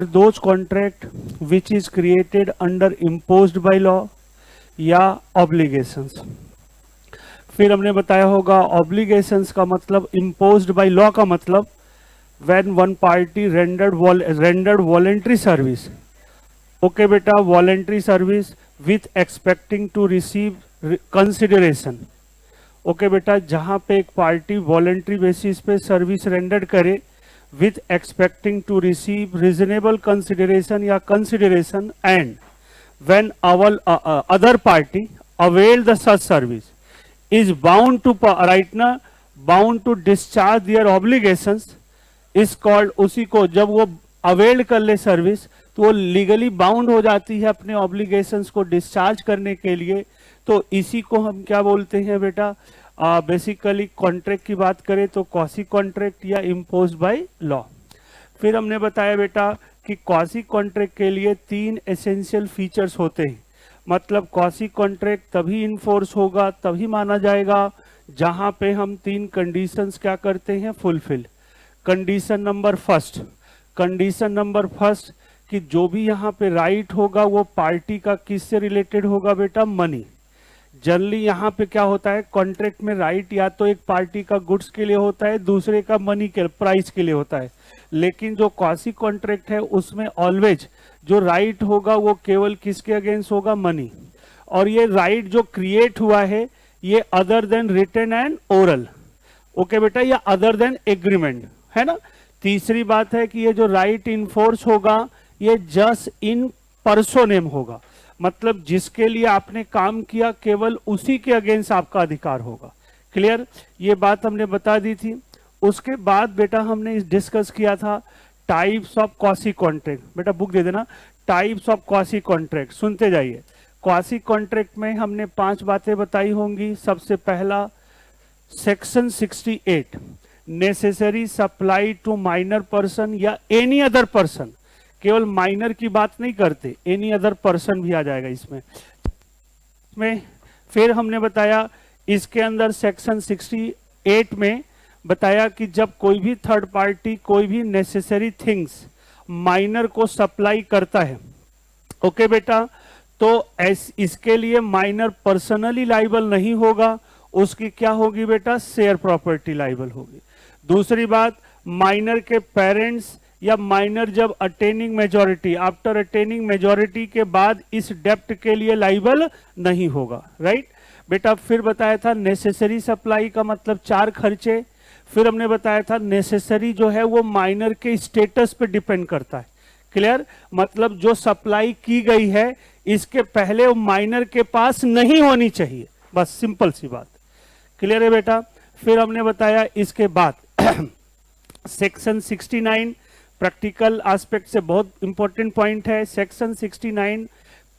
those contract which is created under imposed by law या obligations। फिर हमने बताया होगा obligations का मतलब imposed by law का मतलब when one party rendered voluntary service। Okay बेटा, voluntary service with expecting to receive consideration। Okay बेटा, जहां पे एक पार्टी वॉलेंट्री बेसिस पे सर्विस रेंडर करे with expecting to receive reasonable consideration या consideration, and when our other party avail the such service is bound to bound to discharge their obligations is called, उसी को जब वो avail कर ले service तो वो लीगली बाउंड हो जाती है अपने ऑब्लिगेशंस को डिस्चार्ज करने के लिए। तो इसी को हम क्या बोलते हैं बेटा, बेसिकली कॉन्ट्रैक्ट की बात करें तो क्वासी कॉन्ट्रैक्ट या इम्पोज्ड बाय लॉ। फिर हमने बताया बेटा कि क्वासी कॉन्ट्रैक्ट के लिए 3 एसेंशियल फीचर्स होते हैं। मतलब क्वासी कॉन्ट्रैक्ट तभी इन्फोर्स होगा, तभी माना जाएगा जहां पे हम 3 कंडीशंस क्या करते हैं, फुलफिल। कंडीशन नंबर फर्स्ट कि जो भी यहाँ पे राइट होगा वो पार्टी का किससे रिलेटेड होगा बेटा, मनी। जनरली यहाँ पे क्या होता है, कॉन्ट्रैक्ट में राइट या तो एक पार्टी का गुड्स के लिए होता है, दूसरे का मनी के प्राइस के लिए होता है। लेकिन जो क्वासी कॉन्ट्रैक्ट है उसमें ऑलवेज जो राइट होगा वो केवल किसके अगेंस्ट होगा, मनी। और ये राइट जो क्रिएट हुआ है ये other than written and oral. Okay बेटा, या अदर देन एग्रीमेंट, है ना। तीसरी बात है कि ये जो राइट इन्फोर्स होगा ये जस्ट इन पर्सोनेम होगा, मतलब जिसके लिए आपने काम किया केवल उसी के अगेंस्ट आपका अधिकार होगा। क्लियर, ये बात हमने बता दी थी। उसके बाद बेटा हमने डिस्कस किया था टाइप्स ऑफ क्वासी कॉन्ट्रैक्ट। बेटा बुक दे देना, टाइप्स ऑफ क्वासी कॉन्ट्रैक्ट, सुनते जाइए। क्वासी कॉन्ट्रैक्ट में हमने 5 बातें बताई होंगी। सबसे पहला section 68, necessary supply to minor person या एनी अदर पर्सन। केवल माइनर की बात नहीं करते, एनी अदर पर्सन भी आ जाएगा इसमें। फिर हमने बताया इसके अंदर सेक्शन 68 में बताया कि जब कोई भी थर्ड पार्टी कोई भी नेसेसरी थिंग्स माइनर को सप्लाई करता है, ओके बेटा, तो इसके लिए माइनर पर्सनली लाइबल नहीं होगा, उसकी क्या होगी बेटा, शेयर प्रॉपर्टी लाइबल होगी। दूसरी बात, माइनर के पेरेंट्स या माइनर जब attaining majority, after attaining majority के बाद इस डेप्ट के लिए लाइबल नहीं होगा, राइट बेटा। फिर बताया था नेसेसरी सप्लाई का मतलब 4 खर्चे। फिर हमने बताया था नेसेसरी जो है वो माइनर के स्टेटस पे डिपेंड करता है। क्लियर, मतलब जो सप्लाई की गई है इसके पहले वो माइनर के पास नहीं होनी चाहिए, बस सिंपल सी बात। क्लियर है बेटा। फिर हमने बताया इसके बाद सेक्शन 69 प्रैक्टिकल एस्पेक्ट से बहुत इंपॉर्टेंट पॉइंट है। Section 69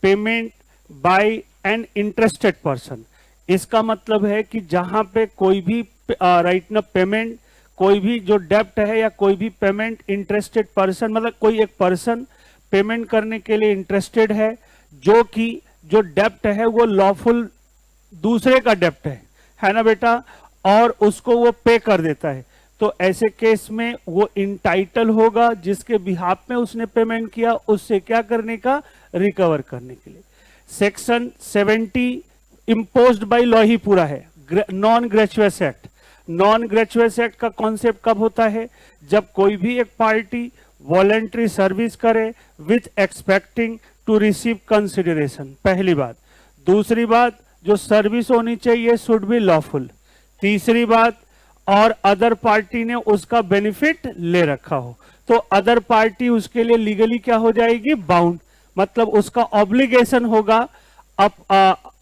payment by an interested person. इसका मतलब है कि जहां पे कोई भी राइट ना पेमेंट, कोई भी जो डेप्ट है या कोई भी पेमेंट इंटरेस्टेड पर्सन, मतलब कोई एक पर्सन पेमेंट करने के लिए इंटरेस्टेड है, जो कि जो डेप्ट है वो लॉफुल दूसरे का डेप्ट है ना बेटा, और उसको वो पे कर देता है, तो ऐसे केस में वो इंटाइटल होगा जिसके बिहाफ में उसने पेमेंट किया, उससे क्या करने का, रिकवर करने के लिए। सेक्शन 70 इम्पोज्ड बाय लॉ ही पूरा है। Non gratuitous act, non gratuitous act का कॉन्सेप्ट कब होता है, जब कोई भी एक पार्टी वॉलेंट्री सर्विस करे with expecting to receive consideration, पहली बात। दूसरी बात, जो सर्विस होनी चाहिए शुड बी लॉफुल। तीसरी बात, और अदर पार्टी ने उसका बेनिफिट ले रखा हो, तो अदर पार्टी उसके लिए लीगली क्या हो जाएगी, बाउंड, मतलब उसका ऑब्लिगेशन होगा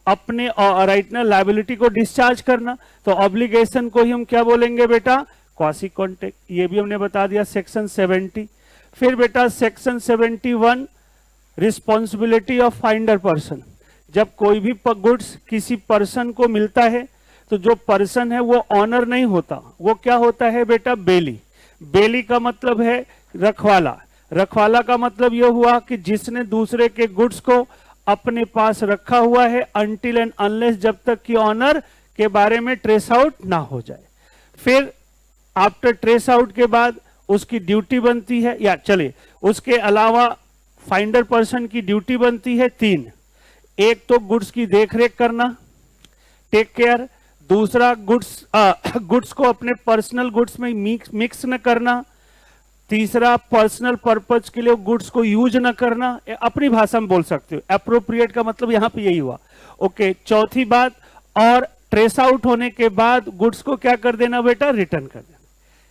अपने राइट ना लायबिलिटी को डिस्चार्ज करना। तो ऑब्लिगेशन को ही हम क्या बोलेंगे बेटा, क्वासी कॉन्ट्रैक्ट। ये भी हमने बता दिया सेक्शन 70। फिर बेटा section 71 responsibility of finder person. जब कोई भी गुड्स किसी पर्सन को मिलता है तो जो पर्सन है वो ऑनर नहीं होता, वो क्या होता है बेटा, बेली। बेली का मतलब है रखवाला। रखवाला का मतलब यह हुआ कि जिसने दूसरे के गुड्स को अपने पास रखा हुआ है अनटिल एंड अनलेस, जब तक कि ऑनर के बारे में ट्रेस आउट ना हो जाए। फिर आफ्टर ट्रेस आउट के बाद उसकी ड्यूटी बनती है, या चलिए उसके अलावा फाइंडर पर्सन की ड्यूटी बनती है 3। एक तो गुड्स की देखरेख करना, टेक केयर। दूसरा गुड्स को अपने पर्सनल गुड्स में मिक्स न करना। तीसरा पर्सनल पर्पज के लिए गुड्स को यूज न करना। अपनी भाषा में बोल सकते हो, अप्रोप्रिएट का मतलब यहां पे यही हुआ। ओके, चौथी बात, और ट्रेस आउट होने के बाद गुड्स को क्या कर देना बेटा, रिटर्न कर देना।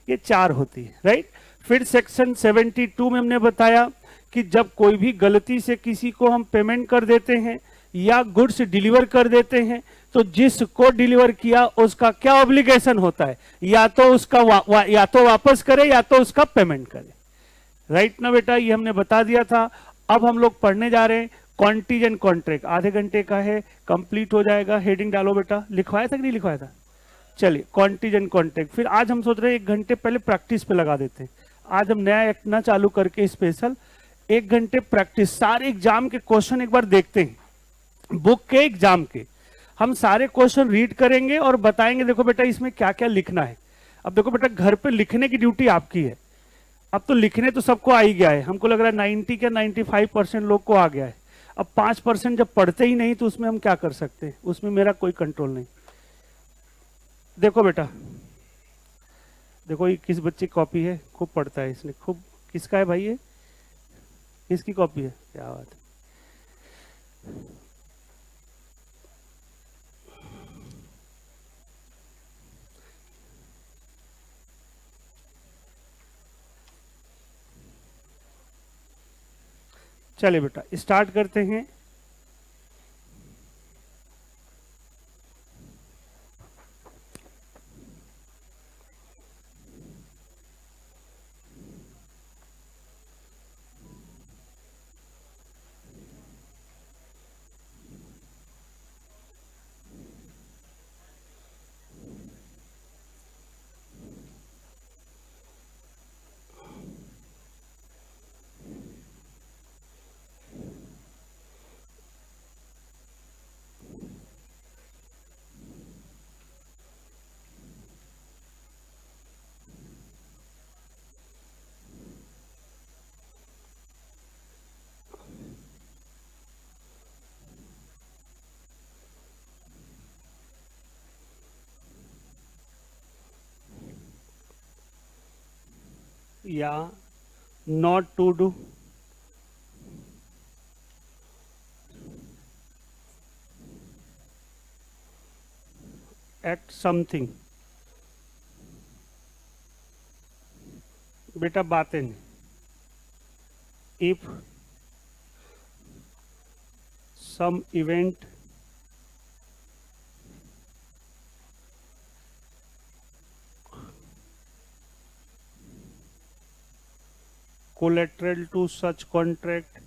ये 4 होती है, राइट। फिर सेक्शन 72 में हमने बताया कि जब कोई भी गलती से किसी को हम पेमेंट कर देते हैं या गुड्स डिलीवर कर देते हैं, तो जिसको डिलीवर किया उसका क्या ऑब्लिगेशन होता है, या तो उसका या तो वापस करे या तो उसका पेमेंट करे, राइट ना बेटा। ये हमने बता दिया था। अब हम लोग पढ़ने जा रहे हैं कॉन्टीजेंट कॉन्ट्रैक्ट। आधे घंटे का है, कंप्लीट हो जाएगा। हेडिंग डालो बेटा। लिखवाया था कि नहीं लिखवाया था? चलिए, कॉन्टीजेंट कॉन्ट्रैक्ट। फिर आज हम सोच रहे हैं 1 घंटे पहले प्रैक्टिस पे लगा देते हैं। आज हम नया एक ना चालू करके स्पेशल 1 घंटे प्रैक्टिस, सारे एग्जाम के क्वेश्चन एक बार देखते हैं, बुक के एग्जाम के। हम सारे क्वेश्चन रीड करेंगे और बताएंगे देखो बेटा इसमें क्या क्या लिखना है। अब देखो बेटा, घर पे लिखने की ड्यूटी आपकी है। अब तो लिखने तो सबको आ ही गया है, हमको लग रहा है 90 क्या 95% लोग को आ गया है। अब 5% जब पढ़ते ही नहीं तो उसमें हम क्या कर सकते हैं, उसमें मेरा कोई कंट्रोल नहीं। देखो बेटा, देखो ये किस बच्चे की कॉपी है, खूब पढ़ता है इसने, खूब। किसका है भाई ये, किसकी कॉपी है? क्या बात है। चलिए बेटा, स्टार्ट करते हैं। या not to do, act something. बेटा बातें नहीं। If some event collateral to such contract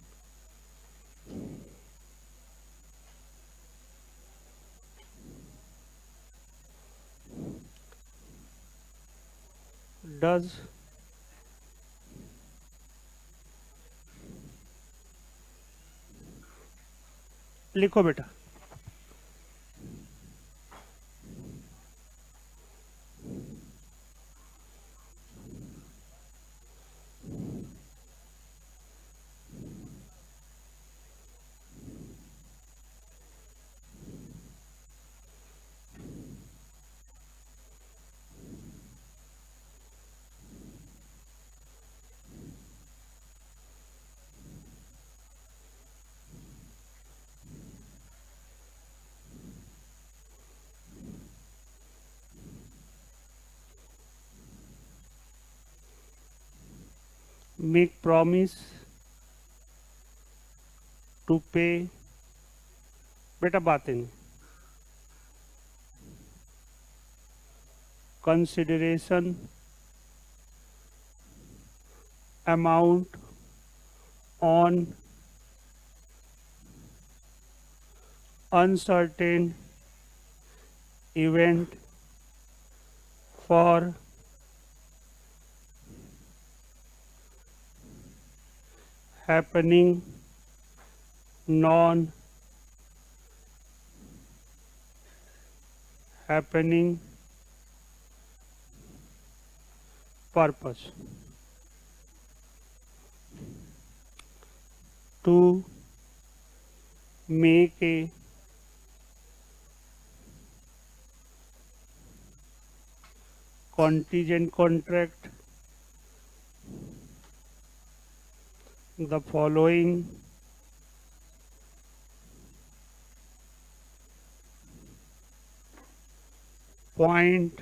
does लिखो बेटा। मेक प्रॉमिस टू पे, बेटा बातें नहीं। Consideration amount on uncertain event for happening non happening purpose। to make a contingent contract, the following point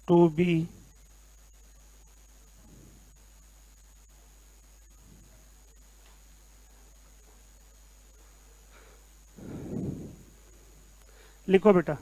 to be लिखो बेटा।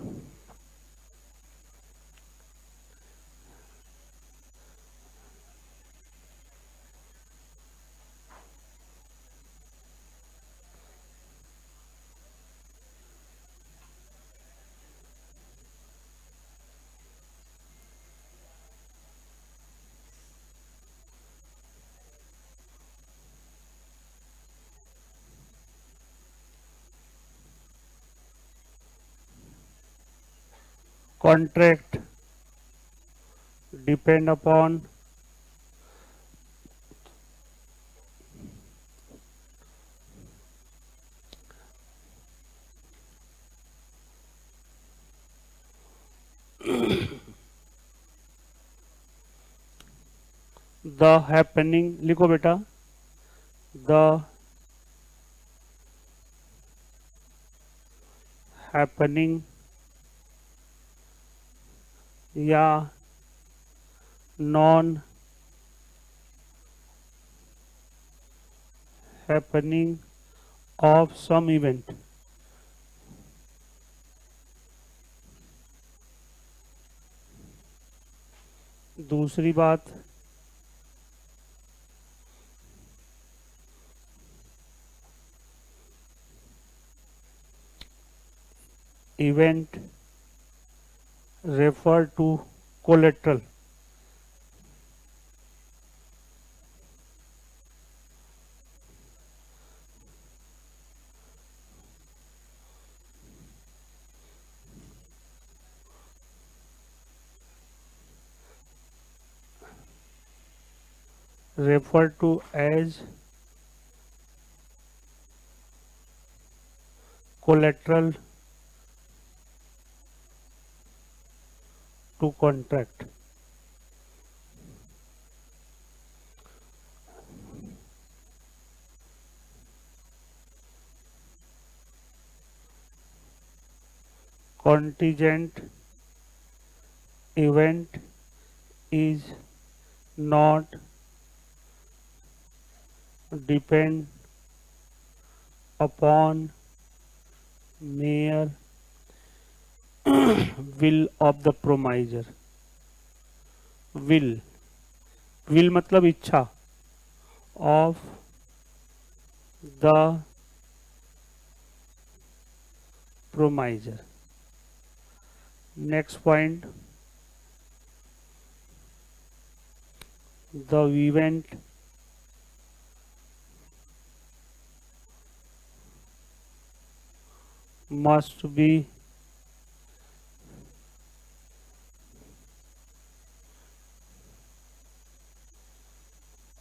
Contract depend upon the happening, लिखो बेटा, the happening या non happening of some event. दूसरी बात, event refer to collateral, refer to as collateral to contract। Contingent event is not depend upon mere will of the promiser। will मतलब इच्छा, of the promiser। next point, the event must be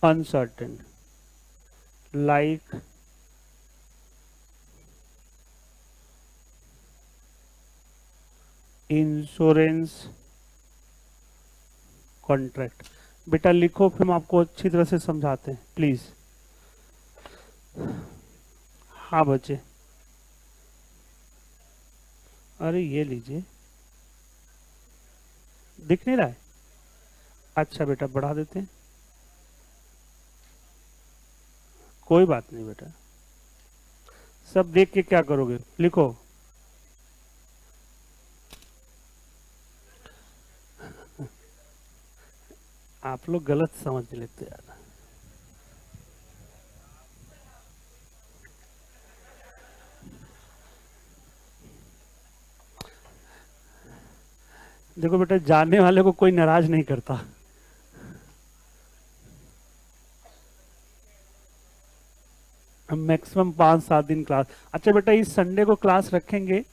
uncertain, like insurance contract. बेटा लिखो, फिर हम आपको अच्छी तरह से समझाते हैं, प्लीज। हाँ बच्चे, अरे ये लीजिए, दिख नहीं रहा है? अच्छा बेटा, बढ़ा देते हैं, कोई बात नहीं बेटा, सब देख के क्या करोगे, लिखो। आप लोग गलत समझ लेते यार। देखो बेटा, जानने वाले को कोई नाराज नहीं करता। मैक्सिमम 5-7 दिन क्लास। अच्छा बेटा, इस संडे को क्लास रखेंगे,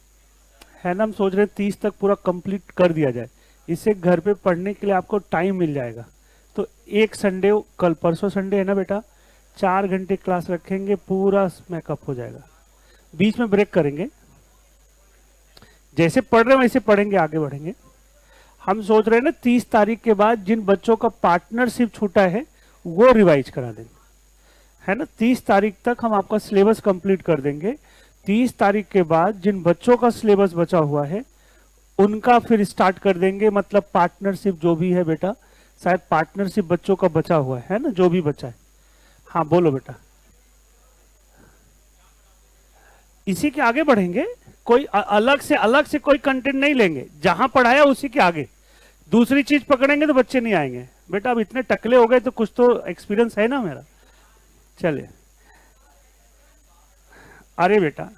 है ना? हम सोच रहे 30 तक पूरा कंप्लीट कर दिया जाए, इससे घर पे पढ़ने के लिए आपको टाइम मिल जाएगा। तो एक संडे, कल परसों संडे है ना बेटा, 4 घंटे क्लास रखेंगे, पूरा मेकअप हो जाएगा। बीच में ब्रेक करेंगे, जैसे पढ़ रहे हैं वैसे पढ़ेंगे, आगे बढ़ेंगे। हम सोच रहे हैं ना 30 तारीख के बाद जिन बच्चों का पार्टनरशिप छूटा है वो रिवाइज करा देंगे, है ना। 30 तारीख तक हम आपका सिलेबस कंप्लीट कर देंगे। 30 तारीख के बाद जिन बच्चों का सिलेबस बचा हुआ है उनका फिर स्टार्ट कर देंगे, मतलब पार्टनरशिप जो भी है बेटा, शायद पार्टनरशिप बच्चों का बचा हुआ है ना, जो भी बचा है। हाँ बोलो बेटा। इसी के आगे बढ़ेंगे, कोई अलग से कोई कंटेंट नहीं लेंगे, जहां पढ़ाया उसी के आगे। दूसरी चीज पकड़ेंगे तो बच्चे नहीं आएंगे बेटा। अब इतने टकले हो गए तो कुछ तो एक्सपीरियंस है ना मेरा। चलिए, अरे बेटा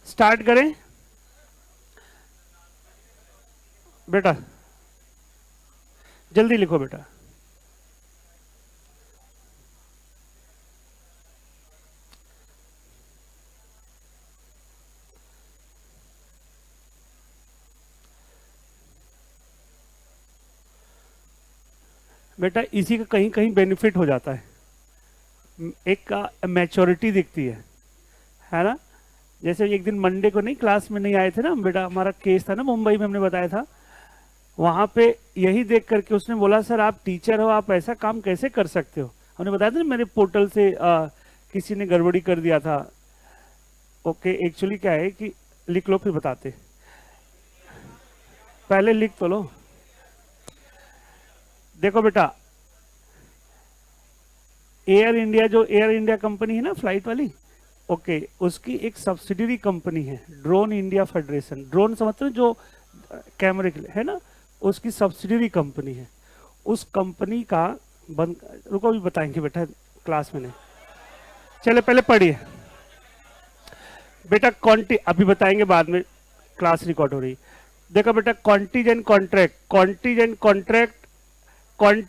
स्टार्ट करें बेटा, जल्दी लिखो बेटा। बेटा इसी का कहीं कहीं बेनिफिट हो जाता है, एक का मैच्योरिटी दिखती है ना। जैसे एक दिन मंडे को नहीं क्लास में नहीं आए थे ना बेटा, हमारा केस था ना मुंबई में, हमने बताया था। वहां पे यही देख करके उसने बोला सर आप टीचर हो, आप ऐसा काम कैसे कर सकते हो। हमने बताया था ना मेरे पोर्टल से किसी ने गड़बड़ी कर दिया था। ओके, एक्चुअली क्या है कि लिख लो फिर बताते, पहले लिख तो लो। देखो बेटा, एयर इंडिया कंपनी है ना फ्लाइट वाली, ओके, उसकी एक सब्सिडियरी कंपनी है ड्रोन इंडिया फेडरेशन। ड्रोन समझते जो कैमरे के लिए है ना, उसकी सब्सिडियरी कंपनी है। उस कंपनी का रुको अभी बताएंगे बेटा, क्लास में नहीं, चले पहले पढ़िए बेटा। अभी बताएंगे, बाद में क्लास रिकॉर्ड हो रही। देखो बेटा, कॉन्टीजेंट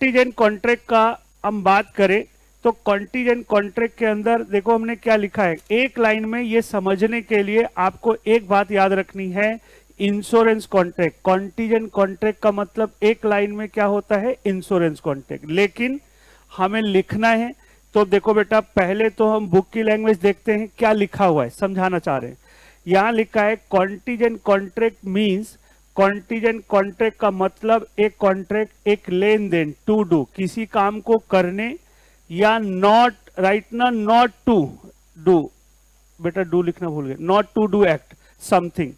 कॉन्ट्रैक्ट का हम बात करें तो कॉन्टीजेंट कॉन्ट्रैक्ट के अंदर देखो हमने क्या लिखा है। एक लाइन में ये समझने के लिए आपको एक बात याद रखनी है, इंश्योरेंस कॉन्ट्रैक्ट। कॉन्टीजेंट कॉन्ट्रैक्ट का मतलब एक लाइन में क्या होता है, इंश्योरेंस कॉन्ट्रैक्ट। लेकिन हमें लिखना है तो देखो बेटा, पहले तो हम बुक की लैंग्वेज देखते हैं क्या लिखा हुआ है, समझाना चाह रहे हैं। यहां लिखा है contingent contract means, contingent contract का मतलब एक कॉन्ट्रैक्ट, एक लेन देन, टू डू, किसी काम को करने, या नॉट, राइट ना, नॉट टू डू, बेटा डू लिखना भूल गए, not to do act something,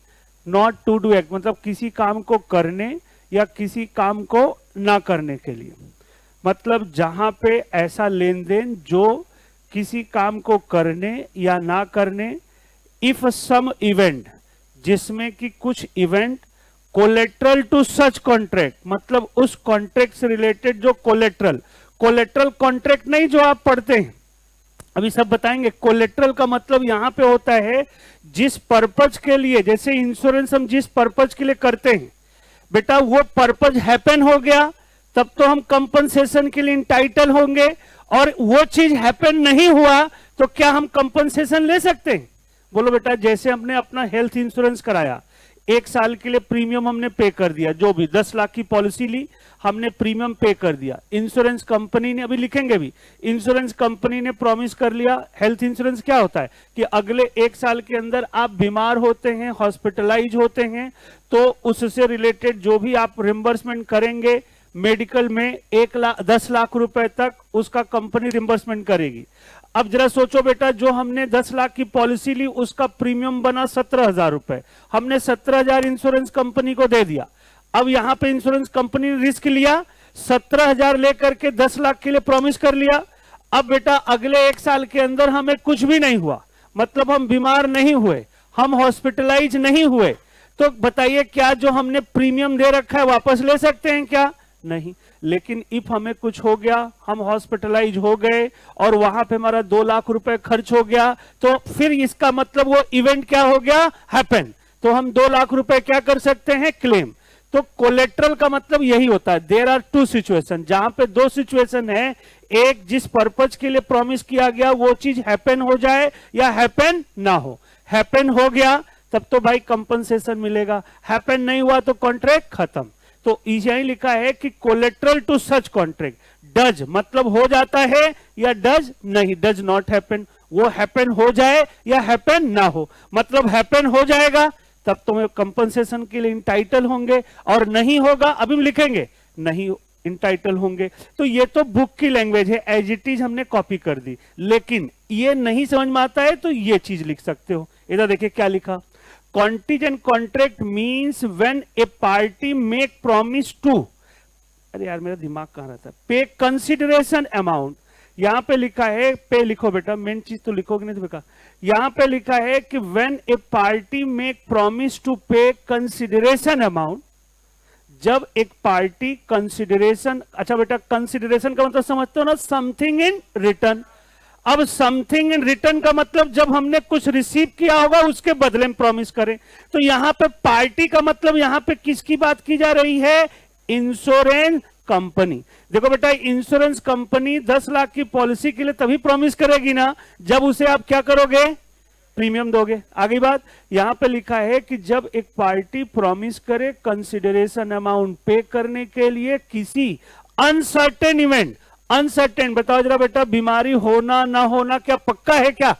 not to do act मतलब किसी काम को करने या किसी काम को ना करने के लिए। मतलब जहां पे ऐसा लेन देन जो किसी काम को करने या ना करने, इफ सम इवेंट, जिसमें कि कुछ event collateral to such contract, मतलब उस कॉन्ट्रैक्ट से रिलेटेड जो कोलेट्रल कॉन्ट्रैक्ट नहीं जो आप पढ़ते हैं, अभी सब बताएंगे। कोलेट्रल का मतलब यहां पे होता है जिस पर्पज के लिए, जैसे इंश्योरेंस हम जिस पर्पज के लिए करते हैं बेटा, वो पर्पज हैपन हो गया तब तो हम कंपनसेशन के लिए इंटाइटल होंगे, और वो चीज हैपन नहीं हुआ तो क्या हम कंपनसेशन ले सकते हैं? बोलो बेटा। जैसे हमने अपना हेल्थ इंश्योरेंस कराया, 1 साल के लिए प्रीमियम हमने पे कर दिया, जो भी 10 लाख की पॉलिसी ली, हमने प्रीमियम पे कर दिया। इंश्योरेंस कंपनी ने, अभी लिखेंगे भी, इंश्योरेंस कंपनी ने प्रॉमिस कर लिया। हेल्थ इंश्योरेंस क्या होता है कि अगले 1 साल के अंदर आप बीमार होते हैं, हॉस्पिटलाइज होते हैं, तो उससे रिलेटेड जो भी आप रिम्बर्समेंट करेंगे मेडिकल में 10 लाख रुपए तक उसका कंपनी रिम्बर्समेंट करेगी। अब जरा सोचो बेटा, जो हमने 10 लाख की पॉलिसी ली उसका प्रीमियम बना 17,000 रुपए, हमने 17,000 इंश्योरेंस कंपनी को दे दिया। अब यहां पे इंश्योरेंस कंपनी ने रिस्क लिया, 17,000 लेकर के 10 लाख के लिए प्रॉमिस कर लिया। अब बेटा अगले 1 साल के अंदर हमें कुछ भी नहीं हुआ, मतलब हम बीमार नहीं हुए, हम हॉस्पिटलाइज नहीं हुए, तो बताइए क्या जो हमने प्रीमियम दे रखा है वापस ले सकते हैं क्या? नहीं। लेकिन इफ हमें कुछ हो गया, हम हॉस्पिटलाइज हो गए और वहां पे हमारा 2 लाख रुपए खर्च हो गया, तो फिर इसका मतलब वो इवेंट क्या हो गया, हैपन, तो हम 2 लाख रुपए क्या कर सकते हैं, क्लेम। तो कोलेट्रल का मतलब यही होता है, देयर आर 2 सिचुएशन, जहां पे 2 सिचुएशन है, एक जिस पर्पज के लिए प्रॉमिस किया गया वो चीज हैपन हो जाए या हैपन ना हो। हैपन हो गया तब तो भाई कंपनसेशन मिलेगा, हैपन नहीं हुआ तो कॉन्ट्रैक्ट खत्म। तो यही लिखा है कि collateral to such contract, does मतलब हो जाता है या डज नहीं, डज नॉट हैपन, वो हैपन हो जाए या हैपन ना हो, मतलब हैपन हो जाएगा तब तुम्हें कंपनसेशन के लिए इंटाइटल होंगे, और नहीं होगा अभी हम लिखेंगे नहीं इंटाइटल होंगे। तो ये तो बुक की लैंग्वेज है, एज इट इज हमने कॉपी कर दी, लेकिन ये नहीं समझ में आता है तो ये चीज लिख सकते हो। इधर देखिए क्या लिखा, contingent contract means when a party make promise to, अरे यार मेरा दिमाग कहां रहता है, पे कंसिडरेशन अमाउंट, यहां पे लिखा है, पे लिखो बेटा, मेन चीज तो लिखोगे नहीं तो बेटा, यहां पे लिखा है कि when a party make promise to pay consideration amount, जब एक पार्टी कंसिडरेशन, अच्छा बेटा कंसिडरेशन का मतलब समझते हो ना, समथिंग इन रिटर्न। अब समथिंग इन रिटर्न का मतलब जब हमने कुछ रिसीव किया होगा उसके बदले में प्रॉमिस करें, तो यहां पे पार्टी का मतलब यहां पे किसकी बात की जा रही है, इंश्योरेंस कंपनी। देखो बेटा इंश्योरेंस कंपनी 10 लाख की पॉलिसी के लिए तभी प्रॉमिस करेगी ना जब उसे आप क्या करोगे, प्रीमियम दोगे। आगे बात यहां पे लिखा है कि जब एक पार्टी प्रॉमिस करे कंसिडरेशन अमाउंट पे करने के लिए किसी अनसर्टेन इवेंट, अनसर्टेन बताओ जरा बेटा, बीमारी होना ना होना क्या पक्का है क्या,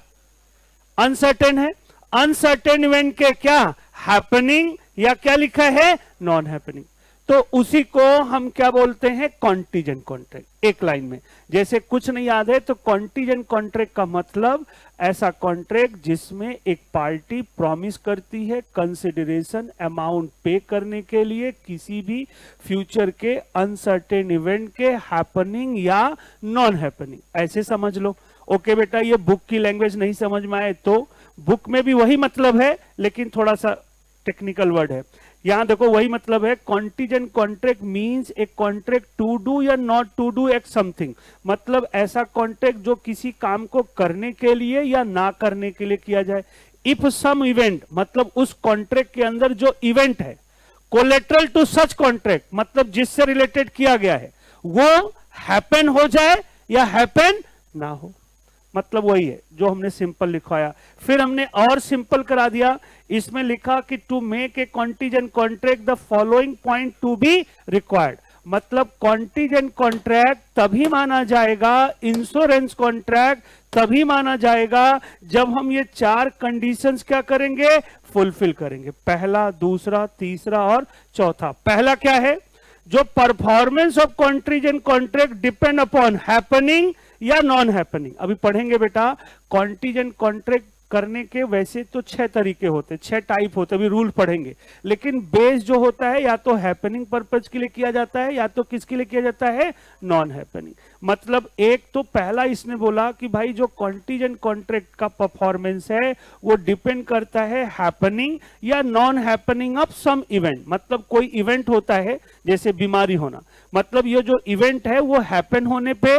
अनसर्टेन है, अनसर्टेन इवेंट के क्या हैपनिंग या क्या लिखा है नॉन हैपनिंग, तो उसी को हम क्या बोलते हैं, कॉन्टीजेंट कॉन्ट्रैक्ट। एक लाइन में जैसे कुछ नहीं याद है तो कॉन्टीजेंट कॉन्ट्रैक्ट का मतलब ऐसा कॉन्ट्रैक्ट जिसमें एक पार्टी प्रॉमिस करती है कंसिडरेशन अमाउंट पे करने के लिए किसी भी फ्यूचर के अनसर्टेन इवेंट के हैपनिंग या नॉन हैपनिंग, ऐसे समझ लो। ओके बेटा, ये बुक की लैंग्वेज नहीं समझ में आए तो बुक में भी वही मतलब है लेकिन थोड़ा सा टेक्निकल वर्ड है। यहां देखो वही मतलब है, contingent contract means a contract to do या not to do act something, मतलब ऐसा कॉन्ट्रैक्ट जो किसी काम को करने के लिए या ना करने के लिए किया जाए। इफ सम इवेंट मतलब उस कॉन्ट्रैक्ट के अंदर जो इवेंट है, कोलेटरल टू सच कॉन्ट्रैक्ट मतलब जिससे रिलेटेड किया गया है वो हैपन हो जाए या हैपन ना हो, मतलब वही है जो हमने सिंपल लिखवाया। फिर हमने और सिंपल करा दिया, इसमें लिखा कि to make a contingent contract the following point to be required, मतलब कॉन्टीजेंट कॉन्ट्रैक्ट तभी माना जाएगा, इंश्योरेंस कॉन्ट्रैक्ट तभी माना जाएगा जब हम ये 4 कंडीशंस क्या करेंगे, फुलफिल करेंगे। पहला, दूसरा, तीसरा और चौथा। पहला क्या है, जो performance of contingent contract depend upon happening या नॉन हैपनिंग। अभी पढ़ेंगे बेटा, कॉन्टीजेंट कॉन्ट्रैक्ट करने के वैसे तो 6 तरीके होते, 6 टाइप होते, अभी रूल पढ़ेंगे, लेकिन बेस जो होता है या तो हैपनिंग पर्पज के लिए किया जाता है या तो किसके लिए किया जाता है, नॉन हैपनिंग। मतलब एक तो पहला इसने बोला कि भाई जो कॉन्टीजेंट कॉन्ट्रैक्ट का परफॉर्मेंस है वो डिपेंड करता है हैपनिंग या non happening of some event, मतलब कोई इवेंट होता है जैसे बीमारी होना, मतलब ये जो इवेंट है वो हैपन होने पे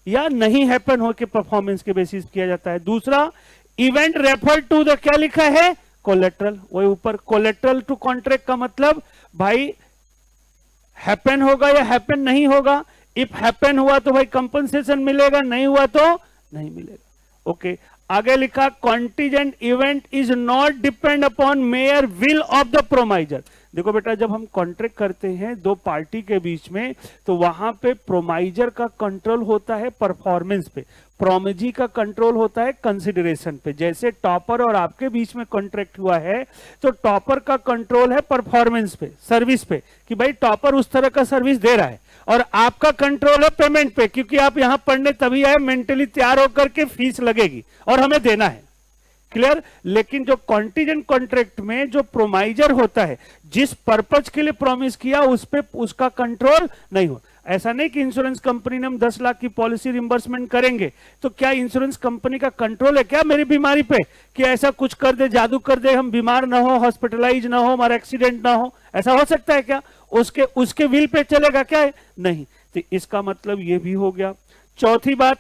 या नहीं हैपन हो के परफॉर्मेंस के बेसिस किया जाता है। दूसरा, इवेंट रेफर टू द क्या लिखा है, कोलेट्रल, वही ऊपर, कोलेट्रल टू कॉन्ट्रैक्ट का मतलब भाई हैपन होगा या हैपन नहीं होगा। इफ हैपन हुआ तो भाई कंपनसेशन मिलेगा, नहीं हुआ तो नहीं मिलेगा। ओके, आगे लिखा contingent event is not depend upon mere will of the promisor. देखो बेटा, जब हम कॉन्ट्रैक्ट करते हैं दो पार्टी के बीच में तो वहां पे प्रोमाइजर का कंट्रोल होता है परफॉर्मेंस पे, प्रोमेजी का कंट्रोल होता है कंसिडरेशन पे। जैसे टॉपर और आपके बीच में कॉन्ट्रैक्ट हुआ है तो टॉपर का कंट्रोल है परफॉर्मेंस पे, सर्विस पे, कि भाई टॉपर उस तरह का सर्विस दे रहा है, और आपका कंट्रोल है पेमेंट पे, क्योंकि आप यहां पढ़ने तभी आए, मेंटली तैयार होकर के फीस लगेगी और हमें देना है। क्लियर? लेकिन जो कॉन्टीजेंट कॉन्ट्रैक्ट में जो प्रोमाइजर होता है, जिस पर्पज के लिए प्रॉमिस किया उस पे उसका कंट्रोल नहीं हो। ऐसा नहीं कि इंश्योरेंस कंपनी ने हम 10 लाख की पॉलिसी रिंबर्समेंट करेंगे तो क्या इंश्योरेंस कंपनी का कंट्रोल है क्या मेरी बीमारी पे कि ऐसा कुछ कर दे, जादू कर दे, हम बीमार ना हो, हॉस्पिटलाइज ना हो, हमारा एक्सीडेंट ना हो, ऐसा हो सकता है क्या? उसके विल पे चलेगा क्या है? नहीं। तो इसका मतलब ये भी हो गया। चौथी बात,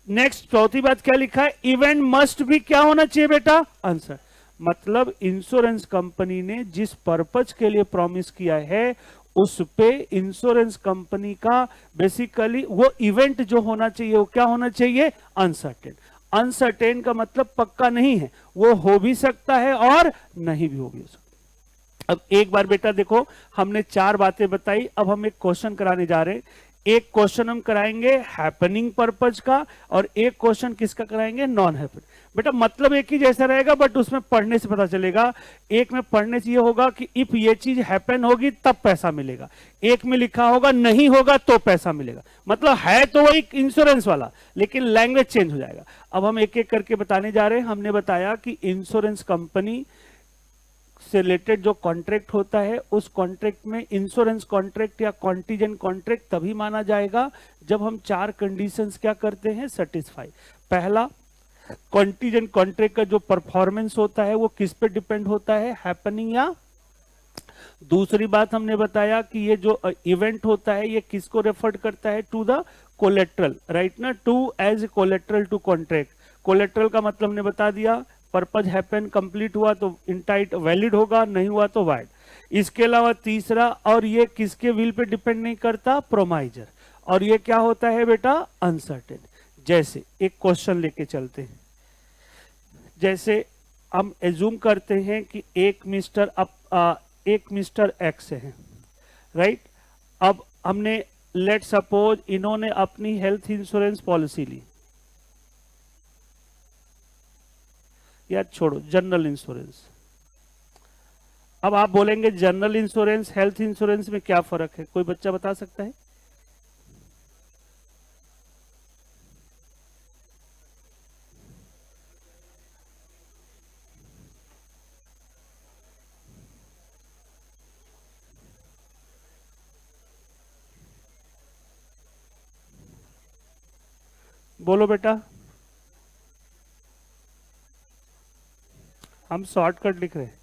नेक्स्ट चौथी बात क्या लिखा है, इवेंट मस्ट भी क्या होना चाहिए बेटा, आंसर। मतलब इंश्योरेंस कंपनी ने जिस पर्पज के लिए प्रॉमिस किया है उस पे इंश्योरेंस कंपनी का बेसिकली वो इवेंट जो होना चाहिए वो क्या होना चाहिए, अनसर्टेन। अनसर्टेन का मतलब पक्का नहीं है, वो हो भी सकता है और नहीं भी हो सकता। अब एक बार बेटा देखो, हमने 4 बातें बताई, अब हम एक क्वेश्चन कराने जा रहे हैं। एक क्वेश्चन हम कराएंगे हैपनिंग पर्पज का और एक क्वेश्चन किसका कराएंगे, नॉन हैपनिंग। बेटा मतलब एक ही जैसा रहेगा, बट उसमें पढ़ने से पता चलेगा। एक में पढ़ने से ये होगा कि इफ ये चीज हैपन होगी तब पैसा मिलेगा, एक में लिखा होगा नहीं होगा तो पैसा मिलेगा। मतलब है तो वही इंश्योरेंस वाला, लेकिन लैंग्वेज चेंज हो जाएगा। अब हम एक एक करके बताने जा रहे हैं। हमने बताया कि इंश्योरेंस कंपनी से रिलेटेड जो कॉन्ट्रैक्ट होता है, उस कॉन्ट्रैक्ट में इंश्योरेंस कॉन्ट्रैक्ट या कॉन्टीजेंट कॉन्ट्रैक्ट तभी माना जाएगा जब हम 4 कंडीशंस क्या करते हैं, सेटिस्फाई। पहला, कॉन्टीजेंट कॉन्ट्रैक्ट का जो परफॉर्मेंस होता है वो किस पे डिपेंड होता है, हैपनिंग या। दूसरी बात हमने बताया कि ये जो इवेंट होता है ये किसको रेफर करता है, टू द कोलेट्रल, राइट ना, to as collateral to contract. Collateral का मतलब हमने बता दिया, पर्पज हैपन कंप्लीट हुआ तो इंटाइट वैलिड होगा, नहीं हुआ तो वाइड। इसके अलावा तीसरा, और ये किसके विल पे डिपेंड नहीं करता, प्रोमाइजर। और ये क्या होता है बेटा, अनसर्टेन। जैसे एक क्वेश्चन लेके चलते हैं, जैसे हम एज्यूम करते हैं कि एक मिस्टर एक्स है, राइट। अब हमने लेट सपोज इन्होंने अपनी हेल्थ इंश्योरेंस पॉलिसी ली, या छोड़ो जनरल इंश्योरेंस। अब आप बोलेंगे जनरल इंश्योरेंस हेल्थ इंश्योरेंस में क्या फर्क है, कोई बच्चा बता सकता है? बोलो बेटा। हम शॉर्टकट लिख रहे हैं।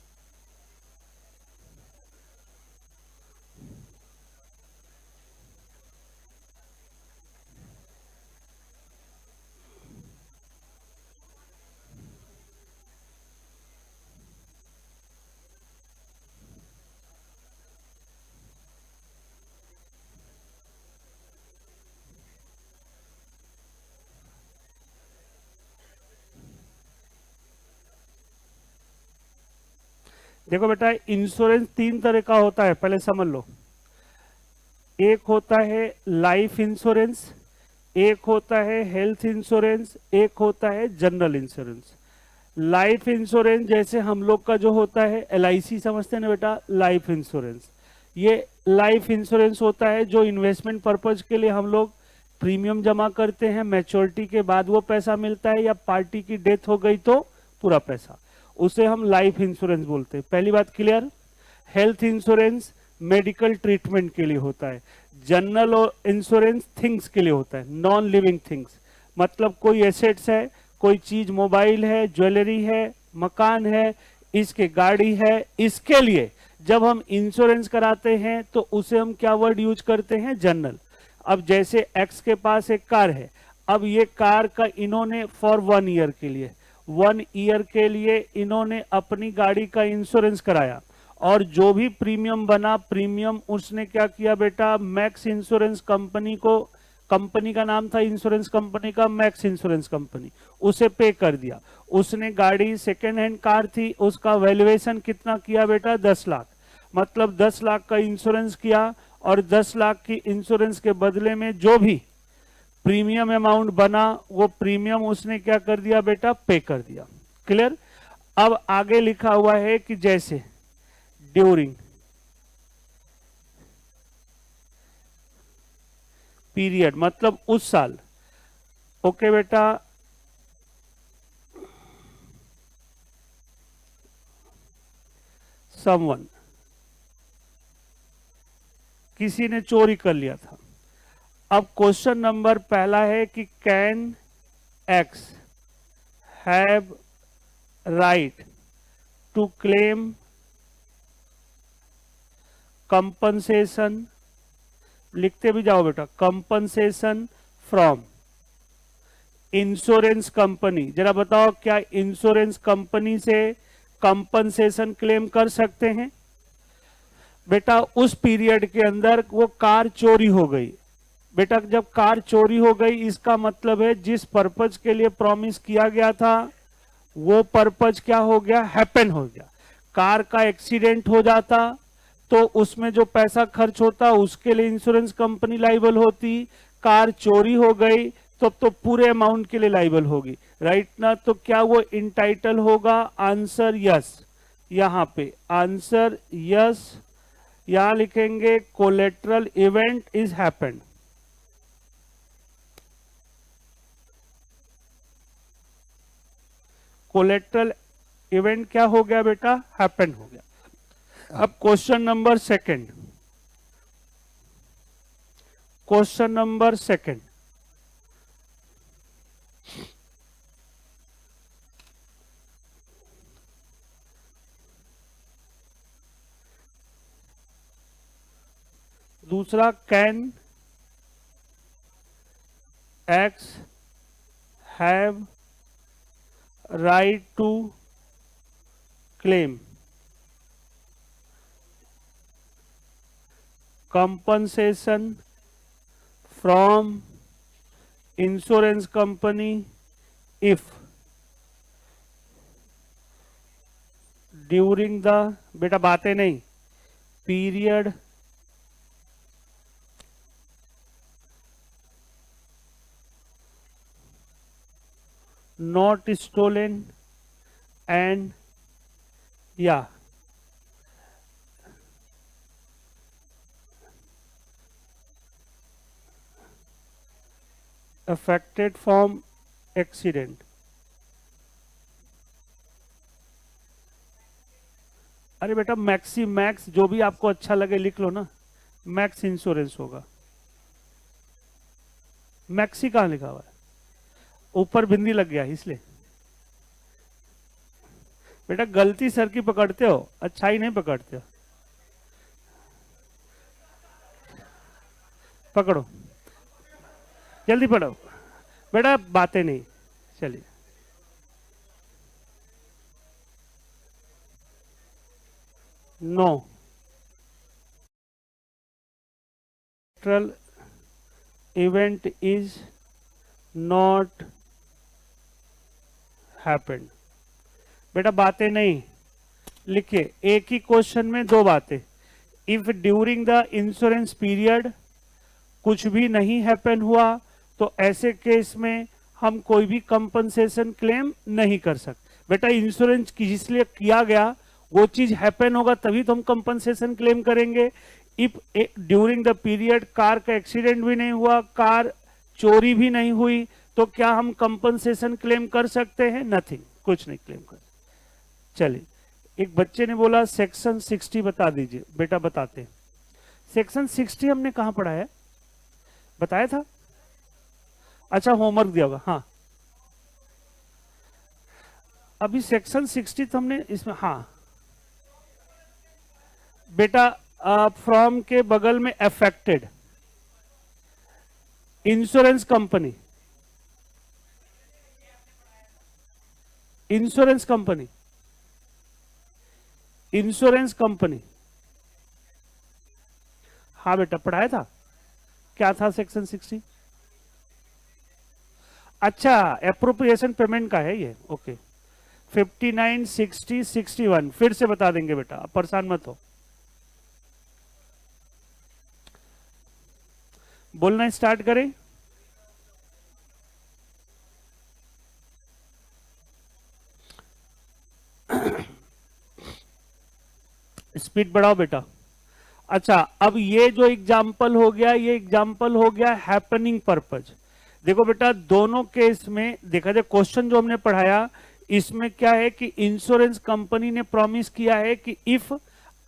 देखो बेटा, इंश्योरेंस 3 तरह का होता है, पहले समझ लो। एक होता है लाइफ इंश्योरेंस, एक होता है हेल्थ इंश्योरेंस, एक होता है जनरल इंश्योरेंस। लाइफ इंश्योरेंस जैसे हम लोग का जो होता है LIC, समझते हैं ना बेटा, लाइफ इंश्योरेंस। ये लाइफ इंश्योरेंस होता है जो इन्वेस्टमेंट पर्पज के लिए हम लोग प्रीमियम जमा करते हैं, मैच्योरिटी के बाद वो पैसा मिलता है, या पार्टी की डेथ हो गई तो पूरा पैसा, उसे हम लाइफ इंश्योरेंस बोलते हैं। पहली बात clear. Health insurance medical treatment के लिए होता है। जनरल इंश्योरेंस थिंग्स के लिए होता है, नॉन लिविंग थिंग्स। मतलब कोई एसेट्स है, कोई चीज, मोबाइल है, ज्वेलरी है, मकान है, इसके गाड़ी है, इसके लिए जब हम इंश्योरेंस कराते हैं तो उसे हम क्या वर्ड यूज करते हैं, जनरल। अब जैसे एक्स के पास एक कार है, अब ये कार का इन्होंने फॉर 1 ईयर के लिए, 1 ईयर के लिए इन्होंने अपनी गाड़ी का इंश्योरेंस कराया, और जो भी प्रीमियम बना, प्रीमियम उसने क्या किया बेटा, मैक्स इंश्योरेंस कंपनी को, कंपनी का नाम था इंश्योरेंस कंपनी का मैक्स इंश्योरेंस कंपनी, उसे पे कर दिया। उसने गाड़ी सेकेंड हैंड कार थी, उसका वैल्यूएशन कितना किया बेटा, 10 लाख। मतलब 10 लाख का इंश्योरेंस किया, और 10 लाख की इंश्योरेंस के बदले में जो भी प्रीमियम अमाउंट बना वो प्रीमियम उसने क्या कर दिया बेटा, पे कर दिया। क्लियर। अब आगे लिखा हुआ है कि जैसे ड्यूरिंग पीरियड, मतलब उस साल। ओके बेटा, समवन, किसी ने चोरी कर लिया था। अब क्वेश्चन नंबर पहला है कि can X have right to claim compensation, लिखते भी जाओ बेटा, कंपनसेशन फ्रॉम इंश्योरेंस कंपनी। जरा बताओ, क्या इंश्योरेंस कंपनी से कंपनसेशन क्लेम कर सकते हैं? बेटा उस पीरियड के अंदर वो कार चोरी हो गई। बेटा जब कार चोरी हो गई, इसका मतलब है जिस पर्पज के लिए प्रॉमिस किया गया था वो पर्पज क्या हो गया, हैपन हो गया। कार का एक्सीडेंट हो जाता तो उसमें जो पैसा खर्च होता उसके लिए इंश्योरेंस कंपनी लाइबल होती। कार चोरी हो गई तो पूरे अमाउंट के लिए लाइबल होगी, राइट ना। तो क्या वो इंटाइटल होगा? Answer yes. यहां पे आंसर यस, यहां लिखेंगे collateral event is happened. Collateral event क्या हो गया बेटा? हैपेंड हो गया। अब question number second, question number second, दूसरा, can X have right to claim compensation from insurance company if during the, बेटा बातें नहीं, period not stolen and yeah affected from accident। अरे बेटा मैक्सी मैक्स जो भी आपको अच्छा लगे लिख लो ना, मैक्स इंश्योरेंस होगा। मैक्सी कहां लिखा हुआ है? ऊपर बिंदी लग गया इसलिए। बेटा गलती सर की पकड़ते हो, अच्छाई नहीं पकड़ते हो। पकड़ो, जल्दी पढ़ो बेटा, बातें नहीं। चलिए, no event is not happened. बेटा बातें नहीं लिखिए, एक ही क्वेश्चन में दो बातें। If during the insurance period कुछ भी नहीं हैपन हुआ तो ऐसे केस में हम कोई भी कंपनसेशन क्लेम नहीं कर सकते। बेटा इंश्योरेंस इसलिए किया गया, वो चीज हैपन होगा तभी तो हम कंपनसेशन क्लेम करेंगे। If during the period car का एक्सीडेंट भी नहीं हुआ, कार चोरी भी नहीं हुई, तो क्या हम कंपनसेशन क्लेम कर सकते हैं? नथिंग, कुछ नहीं क्लेम कर। चलिए, एक बच्चे ने बोला सेक्शन 60 बता दीजिए। बेटा बताते हैं। सेक्शन 60 हमने कहां पढ़ा है? बताया था? अच्छा होमवर्क दिया होगा। हाँ अभी सेक्शन 60 तो हमने इसमें, हाँ बेटा फ्रॉम के बगल में affected insurance company, insurance company, insurance company. हाँ बेटा पढ़ाया था। क्या था सेक्शन 60? अच्छा एप्रोप्रिएशन पेमेंट का है ये। ओके 59, 60, 61 फिर से बता देंगे बेटा, आप परेशान मत हो। बोलना स्टार्ट करें। स्पीड बढ़ाओ बेटा। अच्छा अब ये जो एग्जाम्पल हो गया, ये एग्जाम्पल हो गया हैपनिंग पर्पज। देखो बेटा दोनों केस में देखा जाए, क्वेश्चन जो हमने पढ़ाया इसमें क्या है कि इंश्योरेंस कंपनी ने प्रॉमिस किया है कि इफ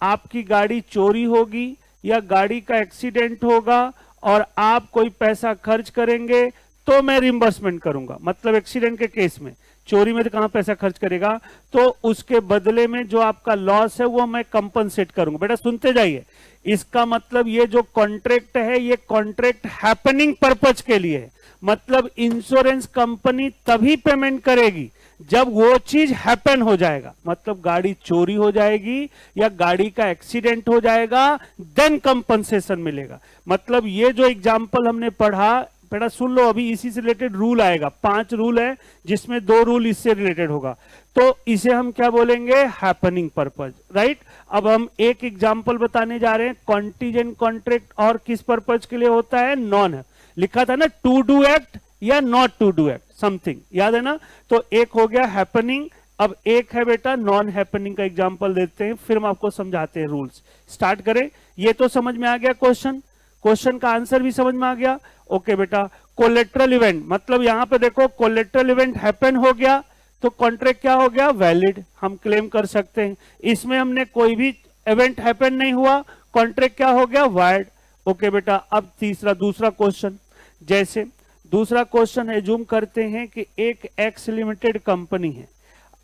आपकी गाड़ी चोरी होगी या गाड़ी का एक्सीडेंट होगा और आप कोई पैसा खर्च करेंगे तो मैं रिम्बर्समेंट करूंगा। मतलब एक्सीडेंट के केस में, चोरी में तो कहां पैसा खर्च करेगा, तो उसके बदले में जो आपका लॉस है वो मैं कंपनसेट करूंगा। बेटा सुनते जाइए, इसका मतलब ये जो कॉन्ट्रैक्ट है ये कॉन्ट्रैक्ट हैपनिंग पर्पज के लिए है। मतलब इंश्योरेंस कंपनी तभी पेमेंट करेगी जब वो चीज हैपन हो जाएगा। मतलब गाड़ी चोरी हो जाएगी या गाड़ी का एक्सीडेंट हो जाएगा, देन कंपनसेशन मिलेगा। मतलब ये जो एग्जांपल हमने पढ़ा बेटा सुन लो, अभी इसी से रिलेटेड रूल आएगा, 5 रूल है जिसमें 2 रूल इससे रिलेटेड होगा, तो इसे हम क्या बोलेंगे, हैपनिंग पर्पज, राइट। अब हम एक एग्जांपल बताने जा रहे हैं, कॉन्टीजेंट कॉन्ट्रैक्ट और किस पर्पज के लिए होता है, नॉन है, लिखा था ना टू डू एक्ट या not to do act something, याद है ना। तो एक हो गया हैपनिंग, अब एक है बेटा नॉन हैपनिंग का एग्जांपल देते हैं, फिर हम आपको समझाते हैं रूल्स। स्टार्ट करें, ये तो समझ में आ गया क्वेश्चन का आंसर भी समझ में आ गया। ओके बेटा, कोलेट्रल इवेंट मतलब यहां पे देखो कोलेट्रल इवेंट हैपन हो गया तो कॉन्ट्रैक्ट क्या हो गया, वैलिड, हम क्लेम कर सकते हैं। इसमें हमने कोई भी इवेंट हैपन नहीं हुआ, कॉन्ट्रैक्ट क्या हो गया, वाइड। ओके बेटा, अब दूसरा क्वेश्चन, जैसे दूसरा क्वेश्चन एज्यूम करते हैं कि एक एक्स लिमिटेड कंपनी है,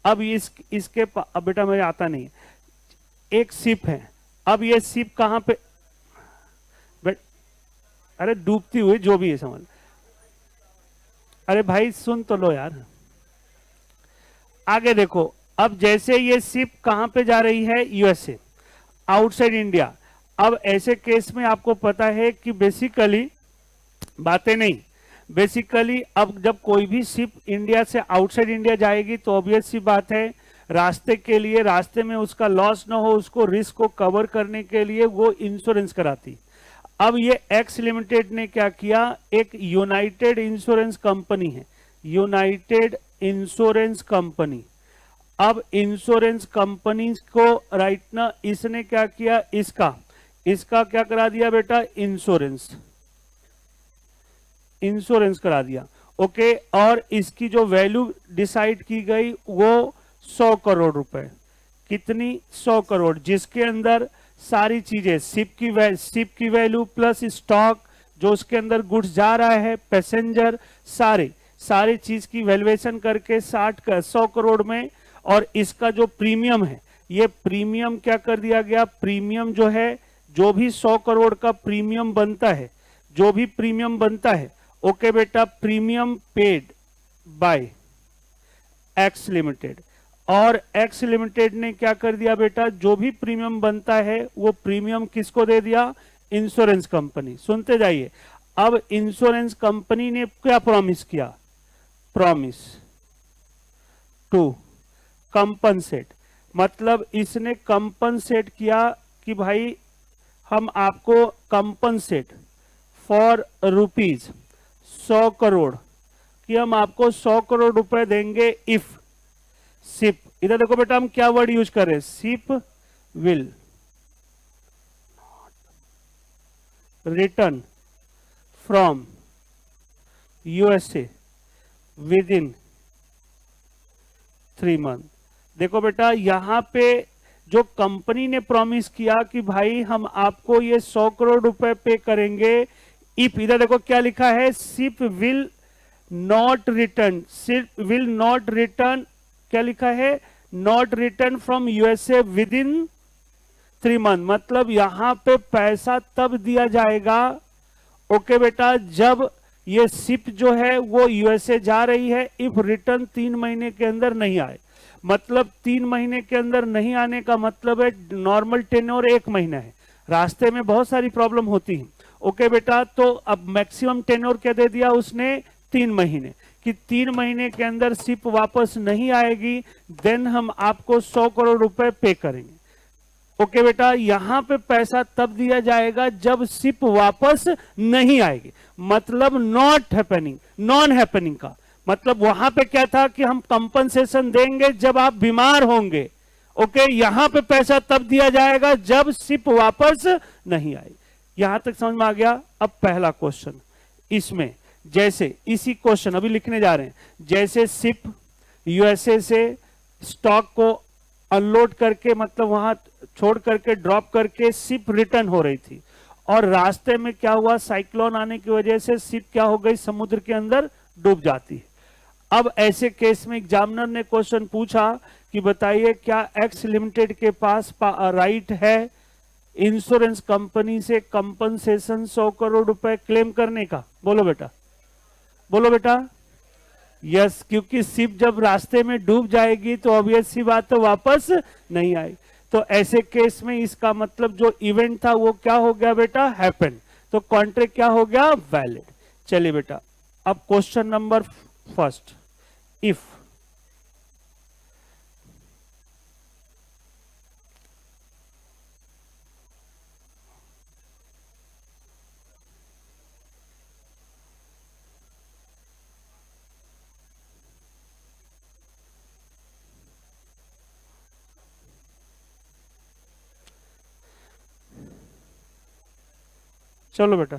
अब इसके अब बेटा मेरे आता नहीं है, एक शिप है, अब ये शिप कहां पे, अरे डूबती हुई जो भी है समझ, अरे भाई सुन तो लो यार, आगे देखो। अब जैसे ये शिप कहां पे जा रही है, यूएसए, आउटसाइड इंडिया। अब ऐसे केस में आपको पता है कि बेसिकली बातें नहीं, बेसिकली अब जब कोई भी शिप इंडिया से आउटसाइड इंडिया जाएगी तो ऑब्वियस सी बात है, रास्ते के लिए, रास्ते में उसका लॉस ना हो, उसको रिस्क को कवर करने के लिए वो इंश्योरेंस कराती। अब ये एक्स लिमिटेड ने क्या किया, एक यूनाइटेड इंश्योरेंस कंपनी है, यूनाइटेड इंश्योरेंस कंपनी। अब इंश्योरेंस कंपनी को राइट ना, इसने क्या किया, इसका क्या करा दिया बेटा, इंश्योरेंस करा दिया। ओके, और इसकी जो वैल्यू डिसाइड की गई वो 100 करोड़ रुपए, कितनी, 100 करोड़, जिसके अंदर सारी चीजें, शिप की वैल्यू प्लस स्टॉक जो उसके अंदर गुड्स जा रहा है, पैसेंजर, सारी चीज की वैल्यूएशन करके 100 करोड़ में, और इसका जो प्रीमियम है, ये प्रीमियम क्या कर दिया गया, प्रीमियम जो है, जो भी 100 करोड़ का प्रीमियम बनता है, जो भी प्रीमियम बनता है, ओके बेटा, premium paid by x limited, और एक्स लिमिटेड ने क्या कर दिया बेटा, जो भी प्रीमियम बनता है वो प्रीमियम किसको दे दिया, इंश्योरेंस कंपनी। सुनते जाइए, अब इंश्योरेंस कंपनी ने क्या प्रॉमिस किया, प्रॉमिस टू कंपनसेट, मतलब इसने कंपनसेट किया कि भाई हम आपको कंपनसेट फॉर रुपीज 100 करोड़, कि हम आपको 100 करोड़ रुपए देंगे इफ शिप, इधर देखो बेटा हम क्या वर्ड यूज कर रहे हैं, ship will return from USA with in 3 month. देखो बेटा यहां पे जो कंपनी ने प्रॉमिस किया कि भाई हम आपको ये 100 करोड़ रुपए पे करेंगे इफ, इधर देखो क्या लिखा है, ship will not return, ship will not return, क्या लिखा है, not return from USA with in 3 month, मतलब यहां पे पैसा तब दिया जाएगा, ओके बेटा, जब ये शिप जो है वो यूएसए जा रही है, इफ रिटर्न 3 महीने के अंदर नहीं आए, मतलब 3 महीने के अंदर नहीं आने का मतलब है नॉर्मल टेन्योर 1 महीना है, रास्ते में बहुत सारी प्रॉब्लम होती है, ओके बेटा, तो अब मैक्सिमम टेन्योर क्या दे दिया उसने, 3 महीने, कि 3 महीने के अंदर शिप वापस नहीं आएगी, देन हम आपको 100 करोड़ रुपए पे करेंगे। ओके बेटा, यहां पे पैसा तब दिया जाएगा जब शिप वापस नहीं आएगी, मतलब नॉट हैपनिंग, नॉन हैपनिंग का मतलब वहां पे क्या था कि हम कंपनसेशन देंगे जब आप बीमार होंगे, ओके, यहां पे पैसा तब दिया जाएगा जब शिप वापस नहीं आई। यहां तक समझ में आ गया। अब पहला क्वेश्चन, इसमें जैसे इसी क्वेश्चन अभी लिखने जा रहे हैं, जैसे शिप यूएसए से स्टॉक को अनलोड करके, मतलब वहां छोड़ करके, ड्रॉप करके शिप रिटर्न हो रही थी, और रास्ते में क्या हुआ, साइक्लोन आने की वजह से शिप क्या हो गई, समुद्र के अंदर डूब जाती है। अब ऐसे केस में एग्जामिनर ने क्वेश्चन पूछा कि बताइए क्या एक्स लिमिटेड के पास राइट है इंश्योरेंस कंपनी से कंपनसेशन 100 करोड़ रुपए क्लेम करने का, बोलो बेटा, बोलो बेटा, यस, क्योंकि शिप जब रास्ते में डूब जाएगी तो ऑब्वियस सी बात तो वापस नहीं आई, तो ऐसे केस में इसका मतलब जो इवेंट था वो क्या हो गया बेटा, हैपन, तो कॉन्ट्रैक्ट क्या हो गया, वैलिड। चलिए बेटा, अब क्वेश्चन नंबर फर्स्ट, इफ चलो बेटा,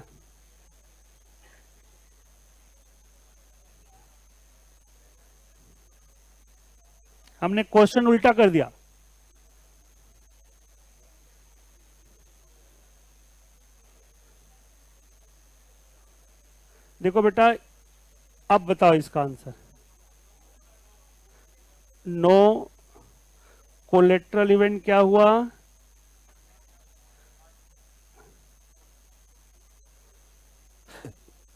हमने क्वेश्चन उल्टा कर दिया। देखो बेटा, अब बताओ इसका आंसर। नो कोलेट्रल इवेंट क्या हुआ?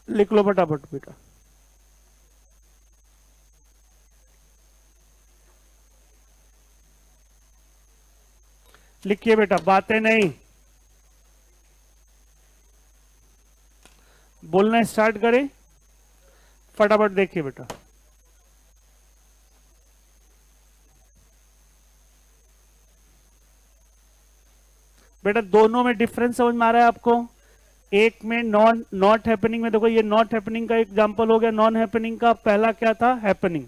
लिख लो फटाफट बेटा। लिखिए बेटा, बातें नहीं, बोलना स्टार्ट करें। फटाफट देखिए बेटा। बेटा दोनों में डिफरेंस समझ में आ रहा है आपको? एक में नॉन नॉट हैपनिंग में, देखो ये नॉट हैपनिंग का एग्जांपल हो गया, नॉन हैपनिंग का पहला क्या था? हैपनिंग।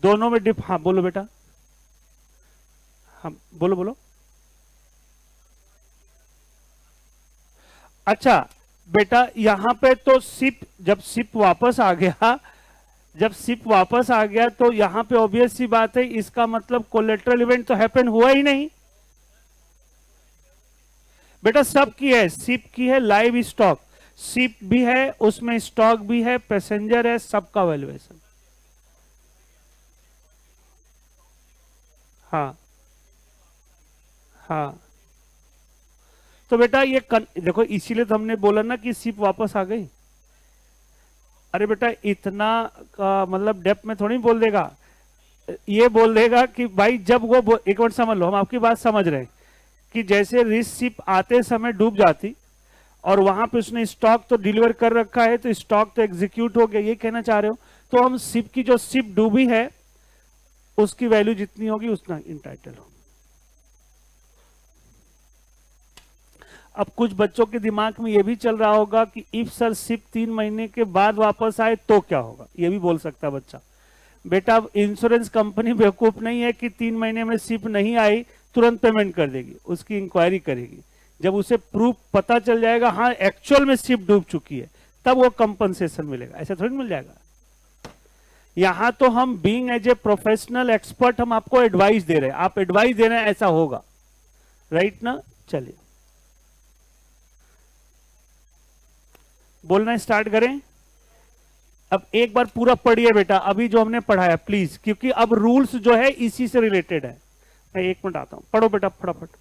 दोनों में हाँ बोलो बेटा, हाँ बोलो बोलो। अच्छा बेटा, यहां पे तो सिप, जब सिप वापस आ गया, जब सिप वापस आ गया तो यहां पे ऑब्वियस सी बात है, इसका मतलब कोलेट्रल इवेंट तो हैपन हुआ ही नहीं। बेटा सब की है, सिप की है लाइव स्टॉक, सिप भी है उसमें, स्टॉक भी है, पैसेंजर है, सबका वैल्यूएशन। हाँ हाँ। तो बेटा ये देखो, इसीलिए तो हमने बोला ना कि सिप वापस आ गई। अरे बेटा इतना का मतलब डेप्थ में थोड़ी बोल देगा, ये बोल देगा कि भाई जब वो एक मिनट समझ लो, हम आपकी बात समझ रहे हैं कि जैसे रिस्क शिप आते समय डूब जाती और वहां पे उसने स्टॉक तो डिलीवर कर रखा है, तो स्टॉक तो एग्जीक्यूट हो गया, ये कहना चाह रहे हो? तो हम शिप की जो शिप डूबी है उसकी वैल्यू जितनी होगी उतना इंटाइटल हो। अब कुछ बच्चों के दिमाग में ये भी चल रहा होगा कि इफ सर शिप 3 महीने के बाद वापस आए तो क्या होगा, ये भी बोल सकता है बच्चा। बेटा अब इंश्योरेंस कंपनी बेवकूफ नहीं है कि 3 महीने में शिप नहीं आई तुरंत पेमेंट कर देगी, उसकी इंक्वायरी करेगी। जब उसे प्रूफ पता चल जाएगा हाँ एक्चुअल में शिप डूब चुकी है, तब वो कंपनसेशन मिलेगा, ऐसा थोड़ी मिल जाएगा। यहां तो हम being as a professional expert हम आपको एडवाइस दे रहे हैं, आप एडवाइस दे रहे हैं ऐसा होगा, राइट ना? चलिए बोलना स्टार्ट करें। अब एक बार पूरा पढ़िए बेटा, अभी जो हमने पढ़ाया प्लीज, क्योंकि अब रूल्स जो है इसी से रिलेटेड है। मैं 1 मिनट आता हूं, पढ़ो बेटा फटाफट।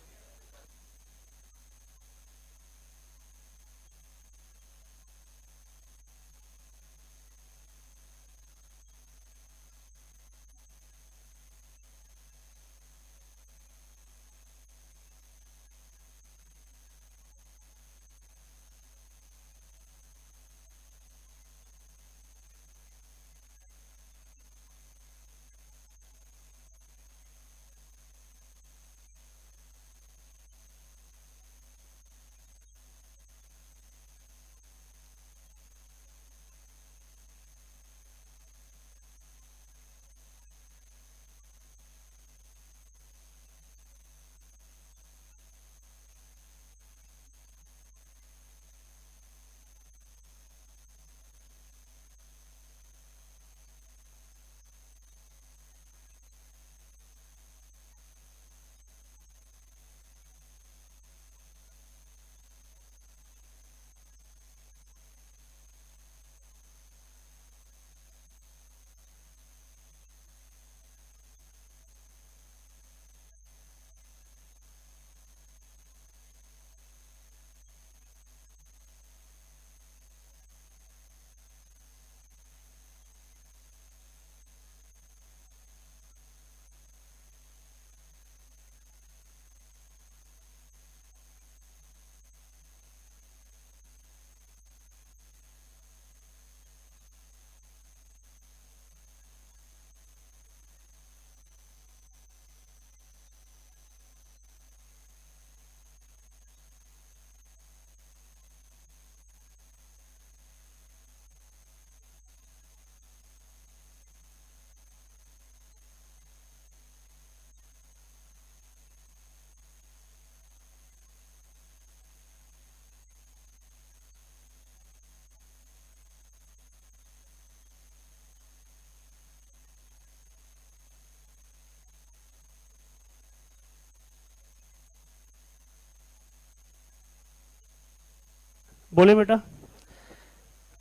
बोले बेटा?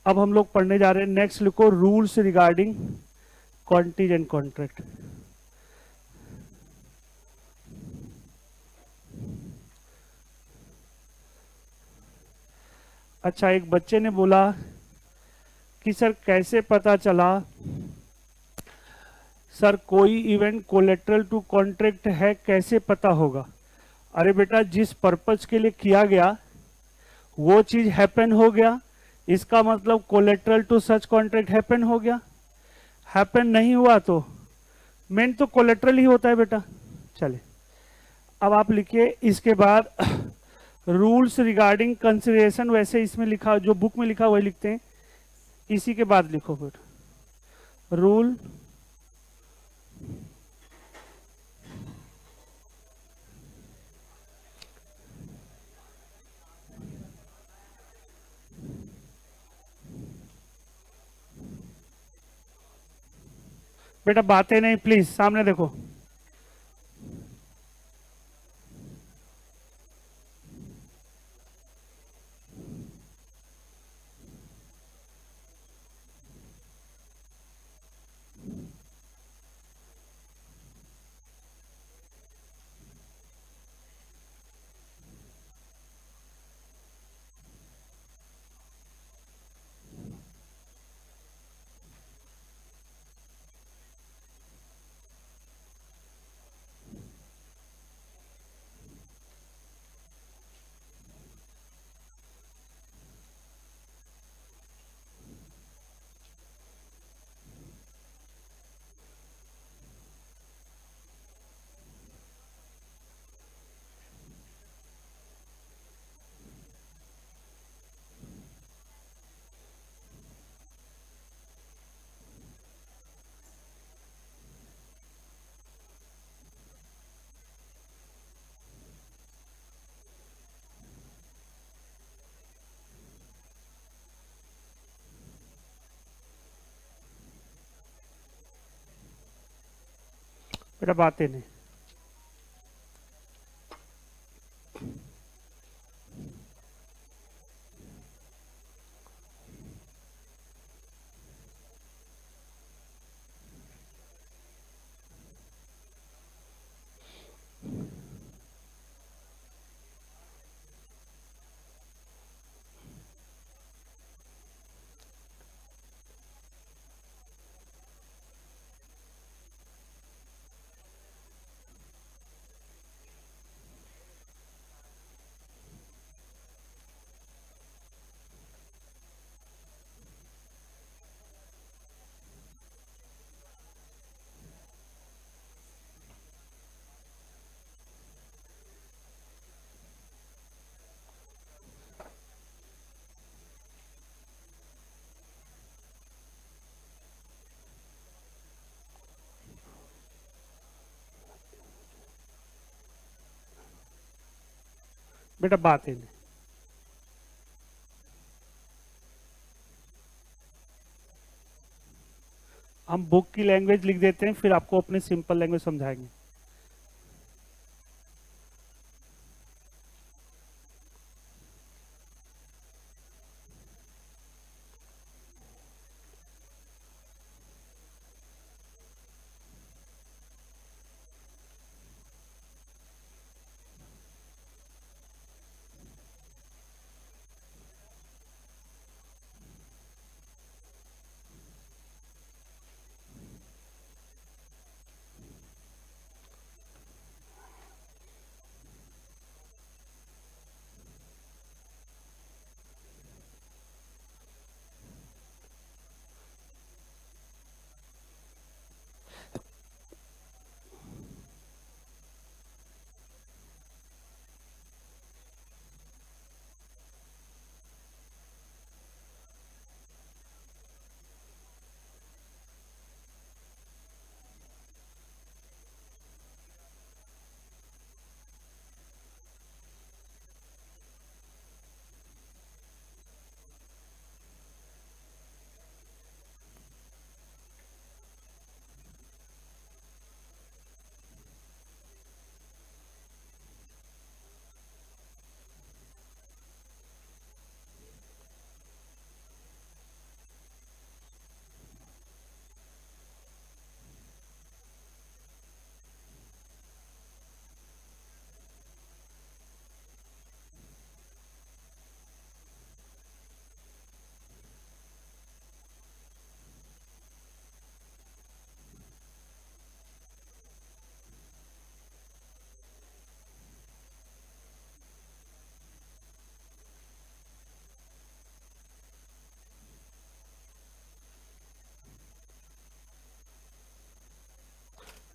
अब हम लोग पढ़ने जा रहे हैं, नेक्स्ट लिखो रूल्स रिगार्डिंग कॉन्टीजेंट कॉन्ट्रैक्ट। अच्छा, एक बच्चे ने बोला कि सर कैसे पता चला सर कोई इवेंट कोलेटरल टू कॉन्ट्रैक्ट है, कैसे पता होगा? अरे बेटा, जिस पर्पज के लिए किया गया वो चीज हैपन हो गया, इसका मतलब collateral to such contract happen हो गया। हैपन नहीं हुआ तो मेन तो कोलेटरल ही होता है बेटा। चले, अब आप लिखिए इसके बाद रूल्स रिगार्डिंग कंसिडरेशन, वैसे इसमें लिखा जो बुक में लिखा वही लिखते हैं, इसी के बाद लिखो फिर रूल बेटा, बातें नहीं प्लीज, सामने देखो। बेटा बातें नहीं, बेटा बातें नहीं। हम बुक की लैंग्वेज लिख देते हैं, फिर आपको अपने सिंपल लैंग्वेज समझाएंगे।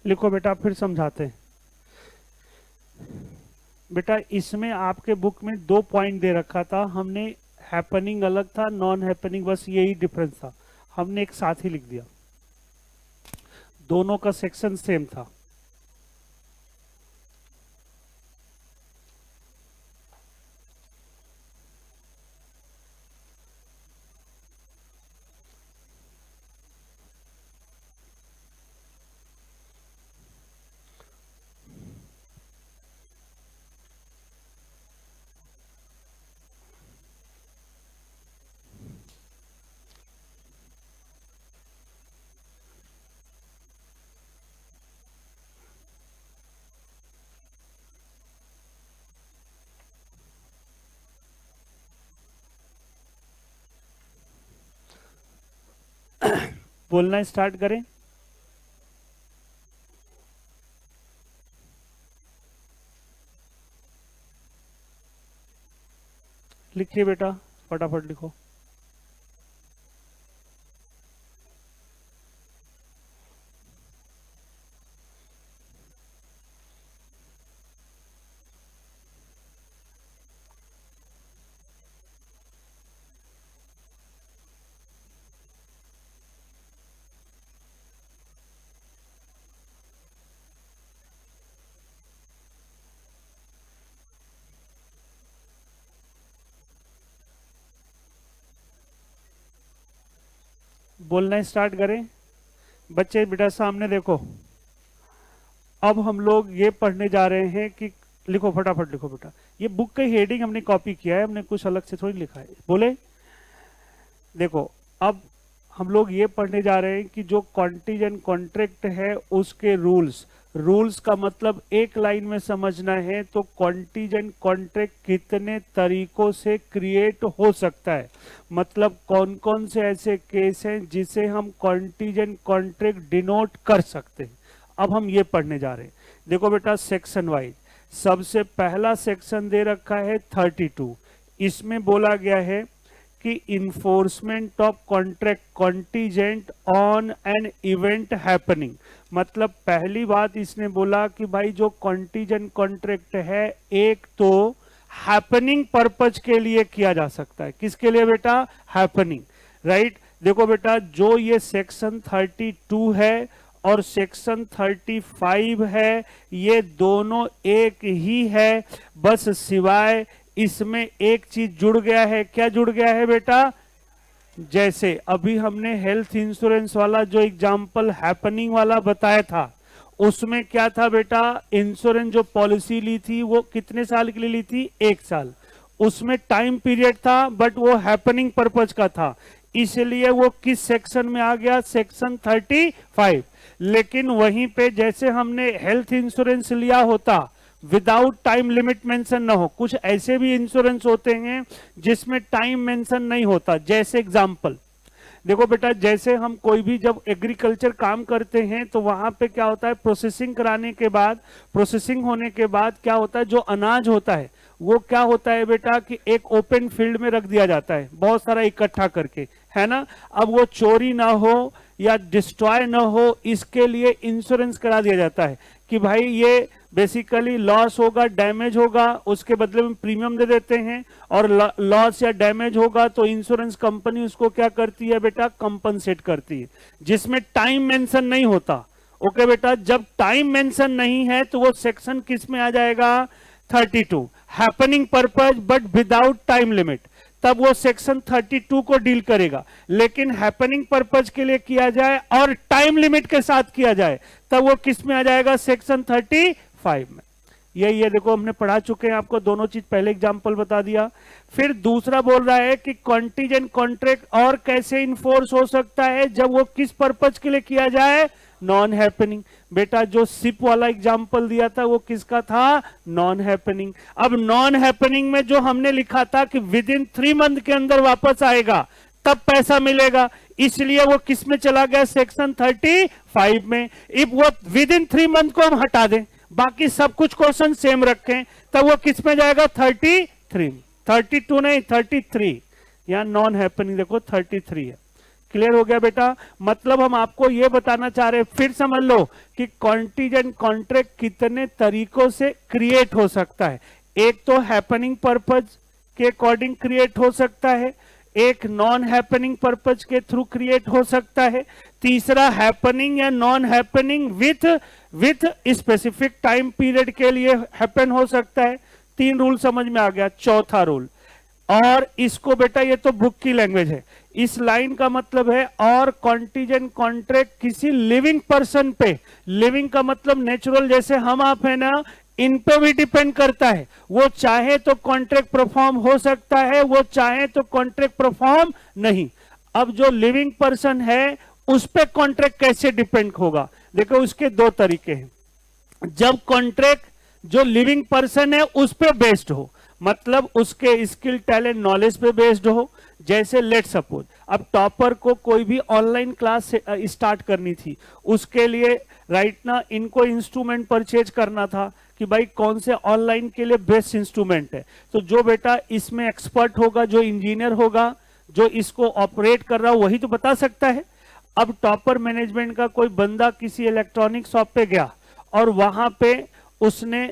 लिखो बेटा, फिर समझाते हैं। बेटा इसमें आपके बुक में 2 पॉइंट दे रखा था, हमने हैपनिंग अलग था, नॉन हैपनिंग, बस यही डिफरेंस था, हमने एक साथ ही लिख दिया, दोनों का सेक्शन सेम था। बोलना स्टार्ट करें। लिखिए बेटा, फटाफट लिखो। बोलना स्टार्ट करें। बच्चे बेटा सामने देखो, अब हम लोग ये पढ़ने जा रहे हैं कि, लिखो फटाफट लिखो बेटा, ये बुक का हेडिंग हमने कॉपी किया है, हमने कुछ अलग से थोड़ी लिखा है। बोले देखो, अब हम लोग ये पढ़ने जा रहे हैं कि जो कॉन्टीजेंट कॉन्ट्रैक्ट है उसके रूल्स, रूल्स का मतलब एक लाइन में समझना है तो कॉन्टीजेंट कॉन्ट्रैक्ट कितने तरीकों से क्रिएट हो सकता है, मतलब कौन कौन से ऐसे केस हैं जिसे हम कॉन्टीजेंट कॉन्ट्रैक्ट डिनोट कर सकते हैं। अब हम ये पढ़ने जा रहे हैं। देखो बेटा सेक्शन वाइज, सबसे पहला सेक्शन दे रखा है 32। इसमें बोला गया है कि enforcement of contract contingent on an event happening, मतलब पहली बात इसने बोला कि भाई जो कॉन्टीजेंट कॉन्ट्रैक्ट है एक तो हैपनिंग पर्पज के लिए किया जा सकता है। किसके लिए बेटा? Happening, right. देखो बेटा जो ये सेक्शन 32 है और सेक्शन 35 है, ये दोनों एक ही है, बस सिवाय इसमें एक चीज जुड़ गया है। क्या जुड़ गया है बेटा? जैसे अभी हमने हेल्थ इंश्योरेंस वाला जो एग्जाम्पल हैपनिंग वाला बताया था, उसमें क्या था बेटा? इंश्योरेंस जो पॉलिसी ली थी वो कितने साल के लिए ली थी? 1 साल। उसमें टाइम पीरियड था बट वो हैपनिंग पर्पज का था, इसलिए वो किस सेक्शन में आ गया? सेक्शन 35। लेकिन वहीं पे जैसे हमने हेल्थ इंश्योरेंस लिया होता विदाउट टाइम लिमिट मेंशन ना हो, कुछ ऐसे भी इंश्योरेंस होते हैं जिसमें टाइम मेंशन नहीं होता। जैसे एग्जांपल देखो बेटा, जैसे हम कोई भी जब एग्रीकल्चर काम करते हैं तो वहां पे क्या होता है, प्रोसेसिंग कराने के बाद, प्रोसेसिंग होने के बाद क्या होता है, जो अनाज होता है वो क्या होता है बेटा कि एक ओपन फील्ड में रख दिया जाता है बहुत सारा इकट्ठा करके, है ना। अब वो चोरी ना हो या डिस्ट्रॉय ना हो, इसके लिए इंश्योरेंस करा दिया जाता है कि भाई ये बेसिकली लॉस होगा, डैमेज होगा, उसके बदले में प्रीमियम दे देते हैं, और लॉस या डैमेज होगा तो इंश्योरेंस कंपनी उसको क्या करती है बेटा? कंपनसेट करती है, जिसमें टाइम मेंशन नहीं होता। ओके बेटा, जब टाइम मेंशन नहीं है तो वो सेक्शन किस में आ जाएगा? 32, happening purpose but without time limit, तब वो सेक्शन 32 को डील करेगा। लेकिन हैपनिंग पर्पज के लिए किया जाए और टाइम लिमिट के साथ किया जाए तब वो किस में आ जाएगा? सेक्शन 35 में। ये देखो हमने पढ़ा चुके हैं आपको, दोनों चीज पहले एग्जांपल बता दिया। फिर दूसरा बोल रहा है कि कॉन्टीजेंट कॉन्ट्रैक्ट और कैसे इन्फोर्स हो सकता है, जब वो किस पर्पज के लिए किया जाए? Non happening. बेटा जो सिप वाला एग्जांपल दिया था वो किसका था? Non happening. अब नॉन हैपनिंग में जो हमने लिखा था कि विद इन 3 मंथ के अंदर वापस आएगा तब पैसा मिलेगा, इसलिए वो किस में चला गया? सेक्शन 35 में। इफ वो विद इन 3 मंथ को हम हटा दें, बाकी सब कुछ क्वेश्चन सेम रखें, तब वो किस में जाएगा? 33, 32 नहीं 33। यहां नॉन हैपनिंग देखो 33 है, क्लियर हो गया बेटा? मतलब हम आपको ये बताना चाह रहे हैं, फिर समझ लो कि कॉन्टीजेंट कॉन्ट्रैक्ट कितने तरीकों से क्रिएट हो सकता है। एक तो हैपनिंग पर्पज के अकॉर्डिंग क्रिएट हो सकता है, एक नॉन हैपनिंग पर्पज के थ्रू क्रिएट हो सकता है, तीसरा हैपनिंग या non happening with specific time period के लिए हैपन हो सकता है। 3 रूल समझ में आ गया। चौथा रूल, और इसको बेटा ये तो बुक की लैंग्वेज है, इस लाइन का मतलब है और कॉन्टीजेंट कॉन्ट्रैक्ट किसी लिविंग पर्सन पे, लिविंग का मतलब नेचुरल जैसे हम आप है ना, इन पे भी डिपेंड करता है। वो चाहे तो कॉन्ट्रैक्ट परफॉर्म हो सकता है, वो चाहे तो कॉन्ट्रैक्ट परफॉर्म नहीं। अब जो लिविंग पर्सन है उस पे कॉन्ट्रैक्ट कैसे डिपेंड होगा? देखो उसके 2 तरीके हैं। जब कॉन्ट्रैक्ट जो लिविंग पर्सन है उस पे बेस्ड हो, मतलब उसके स्किल टैलेंट नॉलेज पे बेस्ड हो। जैसे लेट सपोज अब टॉपर को कोई भी ऑनलाइन क्लास स्टार्ट करनी थी, उसके लिए राइट ना इनको इंस्ट्रूमेंट परचेज करना था कि भाई कौन से ऑनलाइन के लिए बेस्ट इंस्ट्रूमेंट है। तो जो बेटा इसमें एक्सपर्ट होगा, जो इंजीनियर होगा, जो इसको ऑपरेट कर रहा वही तो बता सकता है। अब टॉपर मैनेजमेंट का कोई बंदा किसी इलेक्ट्रॉनिक शॉप पे गया और वहां पे उसने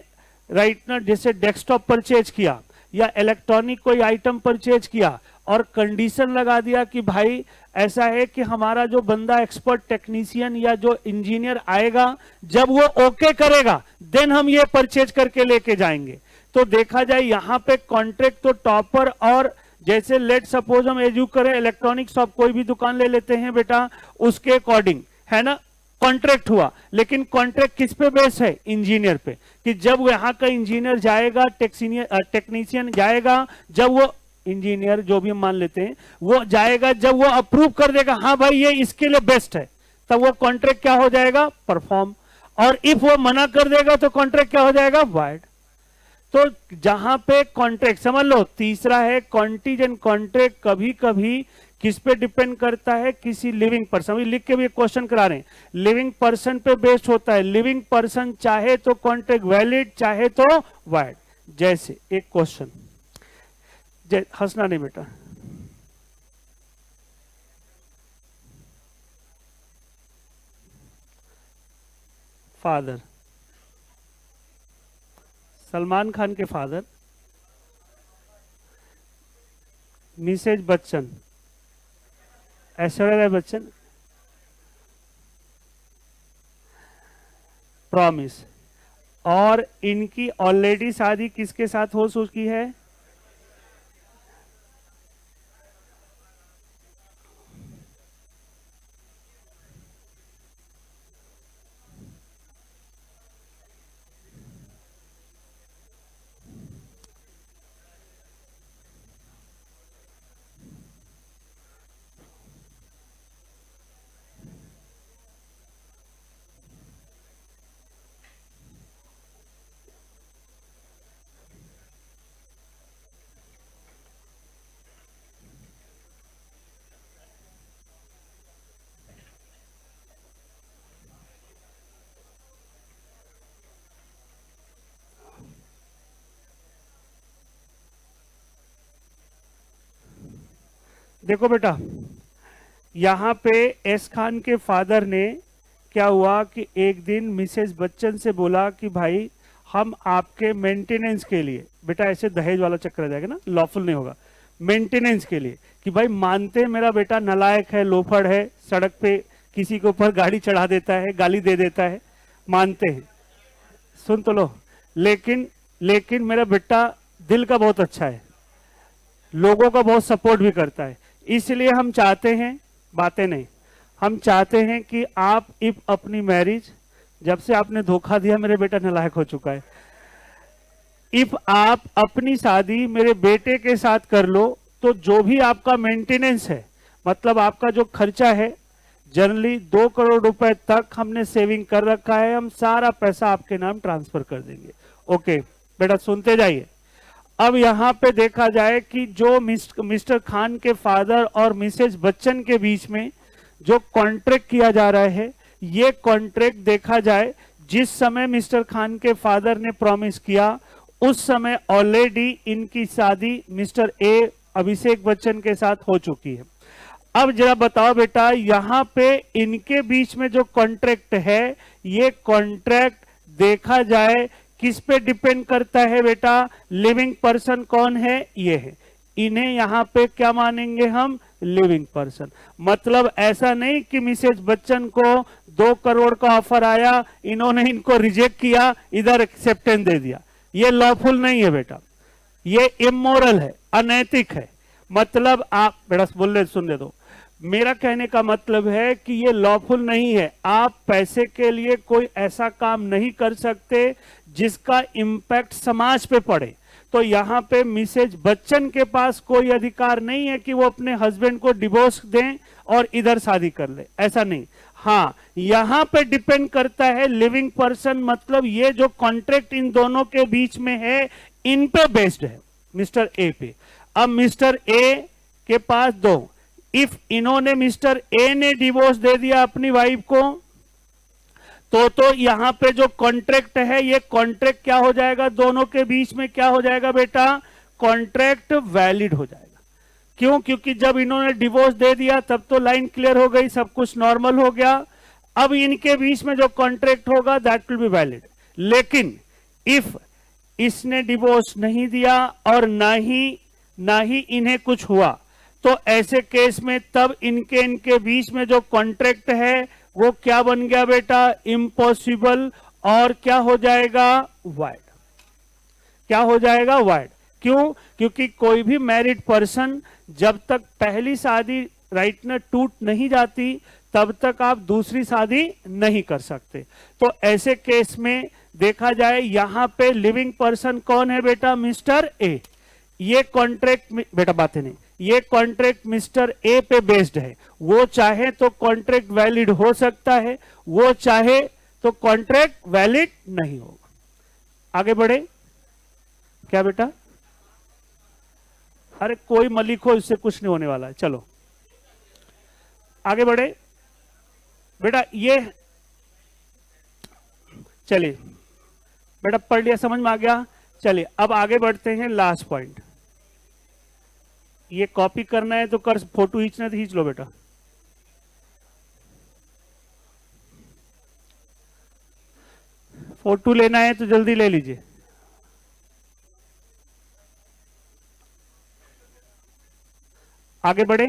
राइट ना जैसे डेस्कटॉप परचेज किया या इलेक्ट्रॉनिक कोई आइटम परचेज किया और कंडीशन लगा दिया कि भाई ऐसा है कि हमारा जो बंदा एक्सपर्ट टेक्नीशियन या जो इंजीनियर आएगा, जब वो ओके करेगा देन हम ये परचेज करके लेके जाएंगे। तो देखा जाए यहाँ पे कॉन्ट्रैक्ट तो टॉपर और जैसे लेट सपोज हम एज्यूम करें इलेक्ट्रॉनिक शॉप कोई भी दुकान ले लेते हैं बेटा, उसके अकॉर्डिंग है ना कॉन्ट्रैक्ट हुआ। लेकिन कॉन्ट्रैक्ट किस पे बेस है? इंजीनियर पे, कि जब यहाँ का इंजीनियर जाएगा, टेक्नीशियन जाएगा, जब वो इंजीनियर जो भी हम मान लेते हैं वो जाएगा, जब वो अप्रूव कर देगा हाँ भाई ये इसके लिए बेस्ट है, तब वो कॉन्ट्रैक्ट क्या हो जाएगा? परफॉर्म। और इफ वो मना कर देगा तो कॉन्ट्रैक्ट क्या हो जाएगा? वाइड। तो जहां पे कॉन्ट्रैक्ट समझ लो। तीसरा है कॉन्टीजेंट कॉन्ट्रैक्ट कभी कभी किस पे डिपेंड करता है? किसी लिविंग पर्सन। अभी लिख के भी एक क्वेश्चन करा रहे हैं, लिविंग पर्सन पे बेस्ड होता है। लिविंग पर्सन चाहे तो कॉन्ट्रैक्ट वैलिड, चाहे तो वाइड। जैसे एक क्वेश्चन, हंसना नहीं बेटा, फादर सलमान खान के father Mrs Bachchan, Aishwarya Rai Bachchan, promise, और इनकी ऑलरेडी शादी किसके साथ हो चुकी है? देखो बेटा, यहाँ पे एस खान के फादर ने क्या हुआ कि एक दिन मिसेस बच्चन से बोला कि भाई हम आपके मेंटेनेंस के लिए, बेटा ऐसे दहेज वाला चक्कर आ जाएगा ना, लॉफुल नहीं होगा, मेंटेनेंस के लिए कि भाई मानते हैं मेरा बेटा नालायक है, लोफड़ है, सड़क पे किसी के ऊपर गाड़ी चढ़ा देता है, गाली दे देता है, मानते हैं, सुन तो लो, लेकिन मेरा बेटा दिल का बहुत अच्छा है, लोगों का बहुत सपोर्ट भी करता है। इसलिए हम चाहते हैं, बातें नहीं, हम चाहते हैं कि आप इफ अपनी मैरिज, जब से आपने धोखा दिया मेरे बेटा नालायक हो चुका है, इफ आप अपनी शादी मेरे बेटे के साथ कर लो तो जो भी आपका मेंटेनेंस है, मतलब आपका जो खर्चा है, जनरली 2 करोड़ रुपए तक हमने सेविंग कर रखा है, हम सारा पैसा आपके नाम ट्रांसफर कर देंगे। ओके बेटा सुनते जाइए। अब यहाँ पे देखा जाए कि जो मिस्टर खान के फादर और मिसेज बच्चन के बीच में जो कॉन्ट्रैक्ट किया जा रहा है, ये कॉन्ट्रैक्ट देखा जाए जिस समय मिस्टर खान के फादर ने प्रॉमिस किया उस समय ऑलरेडी इनकी शादी मिस्टर ए अभिषेक बच्चन के साथ हो चुकी है। अब जरा बताओ बेटा, यहां पे इनके बीच में जो कॉन्ट्रैक्ट है, ये कॉन्ट्रैक्ट देखा जाए किस पे डिपेंड करता है बेटा? लिविंग पर्सन कौन है? ये है। इन्हें यहां पे क्या मानेंगे हम? Living person. मतलब ऐसा नहीं कि मिसेज बच्चन को 2 करोड़ का ऑफर आया, इन्होंने इनको रिजेक्ट किया, इधर एक्सेप्टेंस दे दिया। ये लॉफुल नहीं है बेटा, ये इमोरल है, अनैतिक है। मतलब आप बेटा बोल रहे, सुन ले दो, मेरा कहने का मतलब है कि ये लॉफुल नहीं है। आप पैसे के लिए कोई ऐसा काम नहीं कर सकते जिसका इंपैक्ट समाज पे पड़े। तो यहां पे मिसेज बच्चन के पास कोई अधिकार नहीं है कि वो अपने हस्बैंड को डिवोर्स दें और इधर शादी कर ले, ऐसा नहीं। हाँ, यहां पे डिपेंड करता है लिविंग पर्सन, मतलब ये जो कॉन्ट्रैक्ट इन दोनों के बीच में है, इन पे बेस्ड है, मिस्टर ए पे। अब मिस्टर ए के पास 2, इफ इन्होंने मिस्टर ए ने डिवोर्स दे दिया अपनी वाइफ को, तो यहां पे जो कॉन्ट्रैक्ट है, ये कॉन्ट्रैक्ट क्या हो जाएगा? दोनों के बीच में क्या हो जाएगा बेटा? कॉन्ट्रैक्ट वैलिड हो जाएगा। क्यों? क्योंकि जब इन्होंने डिवोर्स दे दिया तब तो लाइन क्लियर हो गई, सब कुछ नॉर्मल हो गया। अब इनके बीच में जो कॉन्ट्रैक्ट होगा दैट विल बी वैलिड। लेकिन इफ इसने डिवोर्स नहीं दिया और ना ही इन्हें कुछ हुआ, तो ऐसे केस में तब इनके बीच में जो कॉन्ट्रैक्ट है वो क्या बन गया बेटा? इम्पॉसिबल। और क्या हो जाएगा? वाइड। क्या हो जाएगा? वाइड। क्यों? क्योंकि कोई भी मैरिड पर्सन जब तक पहली शादी राइट ना टूट नहीं जाती तब तक आप दूसरी शादी नहीं कर सकते। तो ऐसे केस में देखा जाए, यहां पे लिविंग पर्सन कौन है बेटा? Mister A. ये कॉन्ट्रैक्ट बेटा बातें नहीं, ये कॉन्ट्रैक्ट मिस्टर ए पे बेस्ड है। वो चाहे तो कॉन्ट्रैक्ट वैलिड हो सकता है, वो चाहे तो कॉन्ट्रैक्ट वैलिड नहीं होगा। आगे बढ़े क्या बेटा? अरे कोई मलिक हो, इससे कुछ नहीं होने वाला है। चलो आगे बढ़े बेटा। ये चलिए बेटा, पढ़ लिया, समझ में आ गया। चलिए अब आगे बढ़ते हैं। लास्ट पॉइंट, ये कॉपी करना है तो कर, फोटो खींचना है तो खींच लो बेटा। फोटो लेना है तो जल्दी ले लीजिए। आगे बढ़े।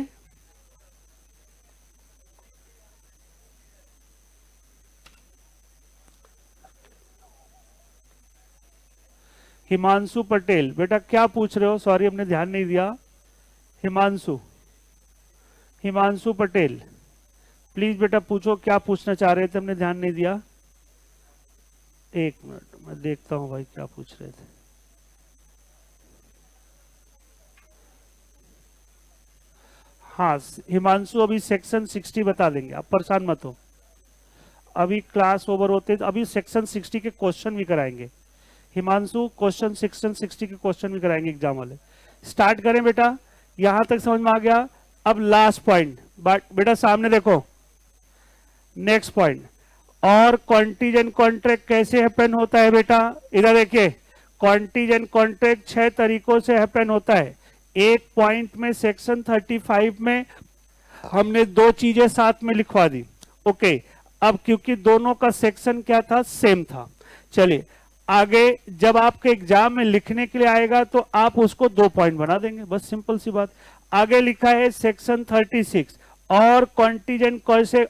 हिमांशु पटेल बेटा क्या पूछ रहे हो? सॉरी हमने ध्यान नहीं दिया। हिमांशु पटेल प्लीज बेटा पूछो, क्या पूछना चाह रहे थे? हमने ध्यान नहीं दिया। 1 मिनट मैं देखता हूं भाई क्या पूछ रहे थे। हाँ हिमांशु, अभी सेक्शन 60 बता देंगे, आप परेशान मत हो। अभी क्लास ओवर होते अभी सेक्शन 60 के क्वेश्चन भी कराएंगे हिमांशु। सेक्शन 60 के क्वेश्चन भी कराएंगे एग्जाम वाले। स्टार्ट करें बेटा, यहां तक समझ में आ गया। अब लास्ट पॉइंट बेटा सामने देखो, नेक्स्ट पॉइंट। और कॉन्टीजेंट कॉन्ट्रैक्ट कैसे हैपन होता है बेटा? इधर देखिए, कॉन्टीजेंट कॉन्ट्रैक्ट 6 तरीकों से हैपन होता है। एक पॉइंट में सेक्शन 35 में हमने 2 चीजें साथ में लिखवा दी। ओके, अब क्योंकि दोनों का सेक्शन क्या था? सेम था। चलिए आगे जब आपके एग्जाम में लिखने के लिए आएगा तो आप उसको 2 पॉइंट बना देंगे, बस सिंपल सी बात। आगे लिखा है सेक्शन 36 और कॉन्टीजेंट कैसे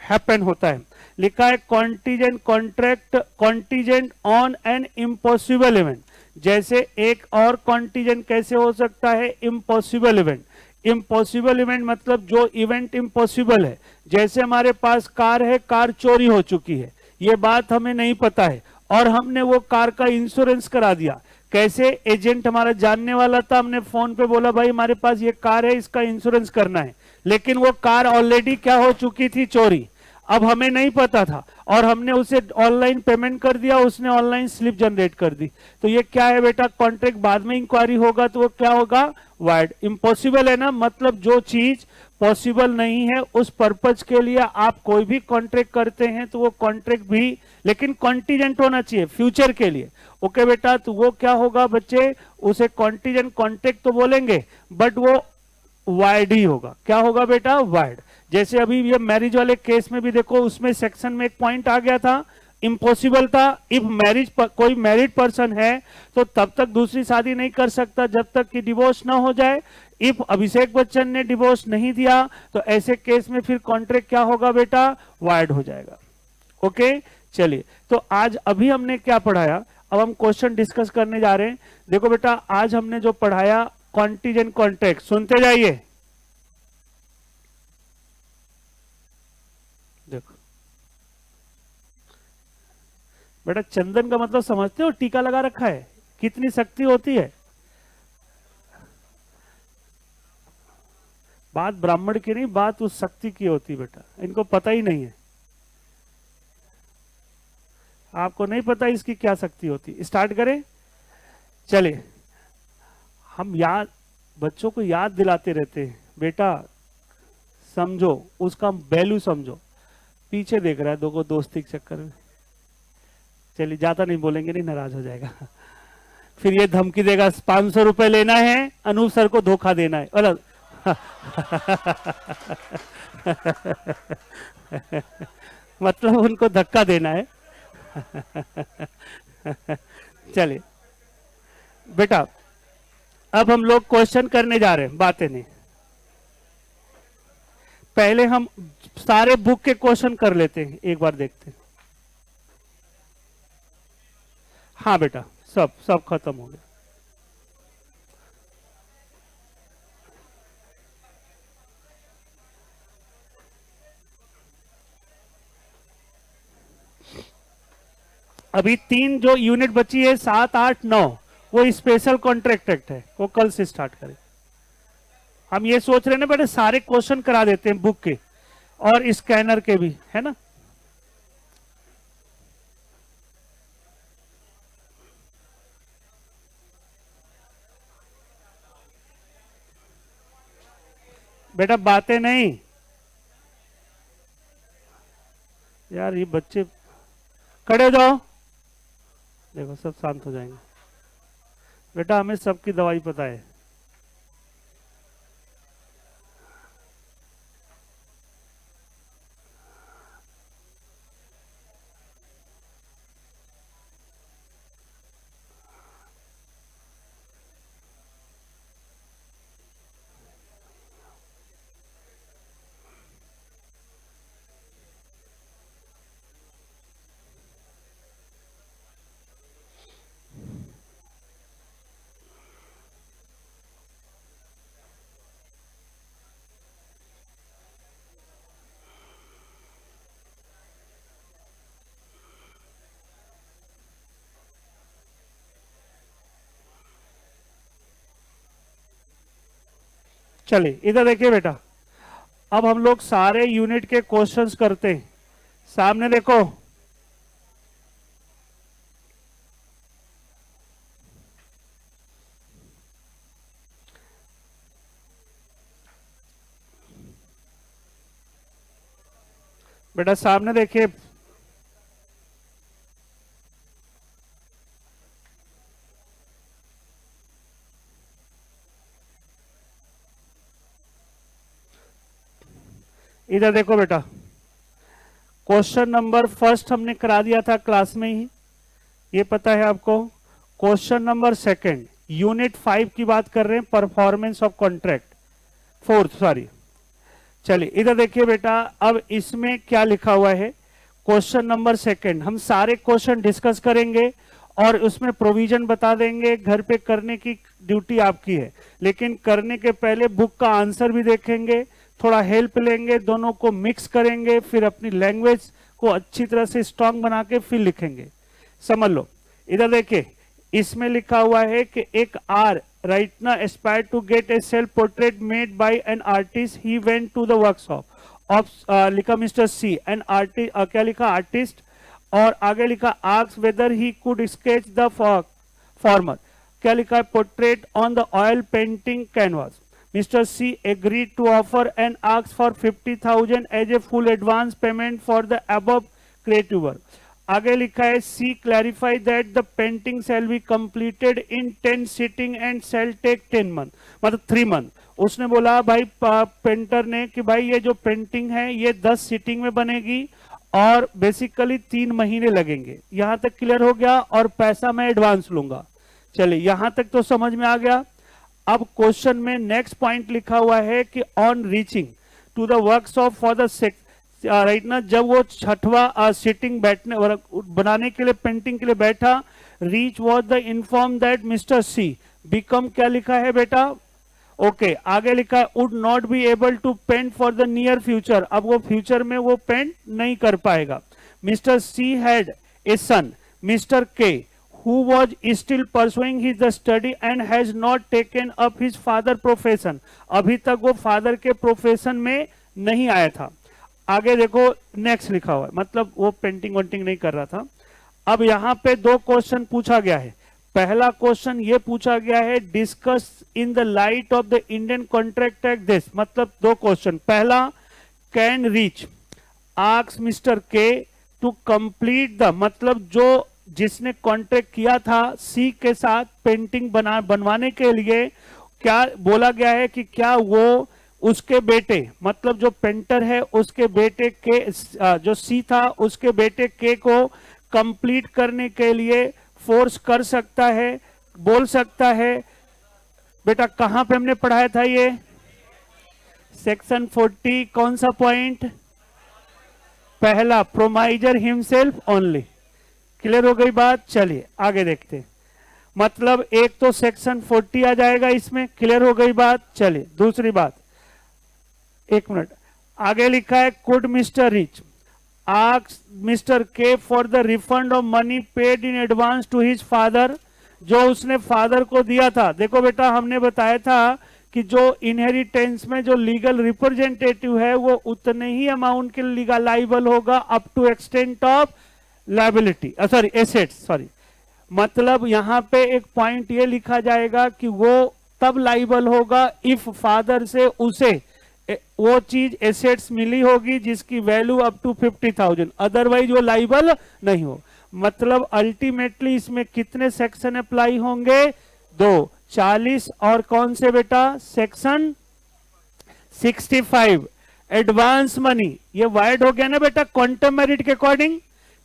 हैपन होता है। लिखा है contingent contract contingent on an impossible event. जैसे एक और कॉन्टीजेंट कैसे हो सकता है? Impossible event. इम्पॉसिबल इवेंट मतलब जो इवेंट इम्पॉसिबल है। जैसे हमारे पास कार है, कार चोरी हो चुकी है, ये बात हमें नहीं पता है और हमने वो कार का इंश्योरेंस करा दिया। कैसे? एजेंट हमारा जानने वाला था, हमने फोन पे बोला भाई हमारे पास ये कार है, इसका इंश्योरेंस करना है। लेकिन वो कार ऑलरेडी क्या हो चुकी थी? चोरी। अब हमें नहीं पता था और हमने उसे ऑनलाइन पेमेंट कर दिया, उसने ऑनलाइन स्लिप जनरेट कर दी। तो ये क्या है बेटा? कॉन्ट्रैक्ट बाद में इंक्वायरी होगा तो वो क्या होगा? वाइड। इम्पॉसिबल है ना, मतलब जो चीज पॉसिबल नहीं है उस पर्पज के लिए आप कोई भी कॉन्ट्रैक्ट करते हैं तो वो कॉन्ट्रैक्ट भी, लेकिन कॉन्टीजेंट होना चाहिए फ्यूचर के लिए। ओके बेटा, तो वो क्या होगा बच्चे? उसे कॉन्टीजेंट कॉन्ट्रैक्ट तो बोलेंगे, बट वो वाइड ही होगा। क्या होगा बेटा? वाइड। जैसे अभी ये मैरिज वाले केस में भी देखो, उसमें सेक्शन में एक पॉइंट आ गया था, इम्पॉसिबल था। इफ मैरिज कोई मैरिड पर्सन है तो तब तक दूसरी शादी नहीं कर सकता जब तक कि डिवोर्स ना हो जाए। इफ अभिषेक बच्चन ने डिवोर्स नहीं दिया तो ऐसे केस में फिर कॉन्ट्रैक्ट क्या होगा बेटा? वाइड हो जाएगा। ओके, चलिए, तो आज अभी हमने क्या पढ़ाया, अब हम क्वेश्चन डिस्कस करने जा रहे हैं। देखो बेटा, आज हमने जो पढ़ाया कॉन्टीजेंट कॉन्ट्रैक्ट, सुनते जाइए। देखो बेटा, चंदन का मतलब समझते हो? टीका लगा रखा है, कितनी शक्ति होती है। बात ब्राह्मण की नहीं, बात उस शक्ति की होती है बेटा, इनको पता ही नहीं है। आपको नहीं पता इसकी क्या शक्ति होती। स्टार्ट करें, चलिए। हम याद, बच्चों को याद दिलाते रहते हैं बेटा, समझो उसका वैल्यू समझो। पीछे देख रहा है दो को दोस्ती के चक्कर में। चलिए, ज्यादा नहीं बोलेंगे, नहीं नाराज हो जाएगा। फिर ये धमकी देगा 500 रुपए लेना है, अनूप सर को धोखा देना है। अलग मतलब उनको धक्का देना है। चलिए बेटा, अब हम लोग क्वेश्चन करने जा रहे हैं, बातें नहीं। पहले हम सारे बुक के क्वेश्चन कर लेते हैं, एक बार देखते हैं। हाँ बेटा, सब सब खत्म हो गया। अभी 3 जो यूनिट बची है, 7, 8, 9, वो स्पेशल कॉन्ट्रैक्ट एक्ट है, वो कल से स्टार्ट करें। हम ये सोच रहे हैं ना बेटे, सारे क्वेश्चन करा देते हैं बुक के और स्कैनर के भी, है ना। बेटा बातें नहीं यार, ये बच्चे खड़े हो जाओ। देखो सब शांत हो जाएंगे बेटा, हमें सबकी दवाई पता है। चलिए इधर देखिए बेटा, अब हम लोग सारे यूनिट के क्वेश्चंस करते हैं। सामने देखो, बेटा सामने देखिए, इधर देखो बेटा, क्वेश्चन नंबर फर्स्ट हमने करा दिया था क्लास में ही, ये पता है आपको। क्वेश्चन नंबर सेकंड, यूनिट 5 की बात कर रहे हैं, performance of contract, fourth sorry. चलिए इधर देखिए बेटा, अब इसमें क्या लिखा हुआ है, क्वेश्चन नंबर सेकंड। हम सारे क्वेश्चन डिस्कस करेंगे और उसमें प्रोविजन बता देंगे, घर पे करने की ड्यूटी आपकी है, लेकिन करने के पहले बुक का आंसर भी देखेंगे, थोड़ा हेल्प लेंगे, दोनों को मिक्स करेंगे, फिर अपनी लैंग्वेज को अच्छी तरह से स्ट्रांग बना के फिर लिखेंगे। समझ लो, इधर देखिए, इसमें लिखा हुआ है कि एक आर राइटना aspire to get a self portrait made by an artist, he went to the workshop of, लिखा मिस्टर सी, एन आर्टिस्ट, क्या लिखा आर्टिस्ट, और आगे लिखा ask whether he could sketch the former, क्या लिखा है portrait on the oil painting canvas. Mr. C agreed to offer and asked for 50,000 as a full advance payment for the above creative work. आगे लिखा है C clarify that the painting shall be completed in 10 sitting and shall take 10 month, मतलब 3 month. उसने बोला भाई painter ने कि भाई ये जो पेंटिंग है ये 10 सिटिंग में बनेगी और बेसिकली 3 महीने लगेंगे। यहां तक क्लियर हो गया, और पैसा मैं एडवांस लूंगा। चलिए यहां तक तो समझ में आ गया। अब क्वेश्चन में नेक्स्ट पॉइंट लिखा हुआ है कि on reaching to the workshop for the right ना, जब वो छठवा सिटिंग बैठने बनाने के लिए पेंटिंग के लिए बैठा, reach was the inform that mister C become, क्या लिखा है बेटा, ओके आगे लिखा है would not be able to paint for the near future, अब वो फ्यूचर में वो पेंट नहीं कर पाएगा। Mister C had a son mister K who was still pursuing his study and has not taken up his father profession, अभी तक वो फादर के प्रोफेशन में नहीं आया था। आगे देखो नेक्स्ट लिखा हुआ है, मतलब वो पेंटिंग वेंटिंग नहीं कर रहा था। अब यहां पे 2 क्वेश्चन पूछा गया है। पहला क्वेश्चन ये पूछा गया है discuss in the light of the Indian contract act this, मतलब 2 क्वेश्चन। पहला, कैन रीच आस्क मिस्टर के टू कंप्लीट द, मतलब जो जिसने कॉन्ट्रैक्ट किया था सी के साथ पेंटिंग बनवाने के लिए, क्या बोला गया है कि क्या वो उसके बेटे, मतलब जो पेंटर है उसके बेटे के, जो सी था उसके बेटे के को कंप्लीट करने के लिए फोर्स कर सकता है, बोल सकता है। बेटा कहां पे हमने पढ़ाया था ये, सेक्शन 40 कौन सा पॉइंट, पहला, प्रोमाइजर हिमसेल्फ ओनली। क्लियर हो गई बात, चलिए आगे देखते हैं। मतलब एक तो सेक्शन 40 आ जाएगा इसमें, क्लियर हो गई बात। चलिए दूसरी बात, 1 मिनट, आगे लिखा है could mister Rich ask mister K for the refund of money paid in advance to his father, जो उसने फादर को दिया था। देखो बेटा हमने बताया था कि जो इनहेरिटेंस में जो लीगल रिप्रेजेंटेटिव है वो उतने ही अमाउंट के लीगल लाइबल होगा up to extent of liability, sorry assets, sorry, मतलब यहां पे एक पॉइंट ये लिखा जाएगा कि वो तब लाइबल होगा इफ फादर से उसे वो चीज एसेट्स मिली होगी जिसकी वैल्यू अप टू 50,000, अदरवाइज वो लाइबल नहीं हो। मतलब अल्टीमेटली इसमें कितने सेक्शन अप्लाई होंगे, 2, 40 और कौन से बेटा, सेक्शन 65। एडवांस मनी ये वाइड हो गया ना बेटा, क्वांटम मेरिट के according.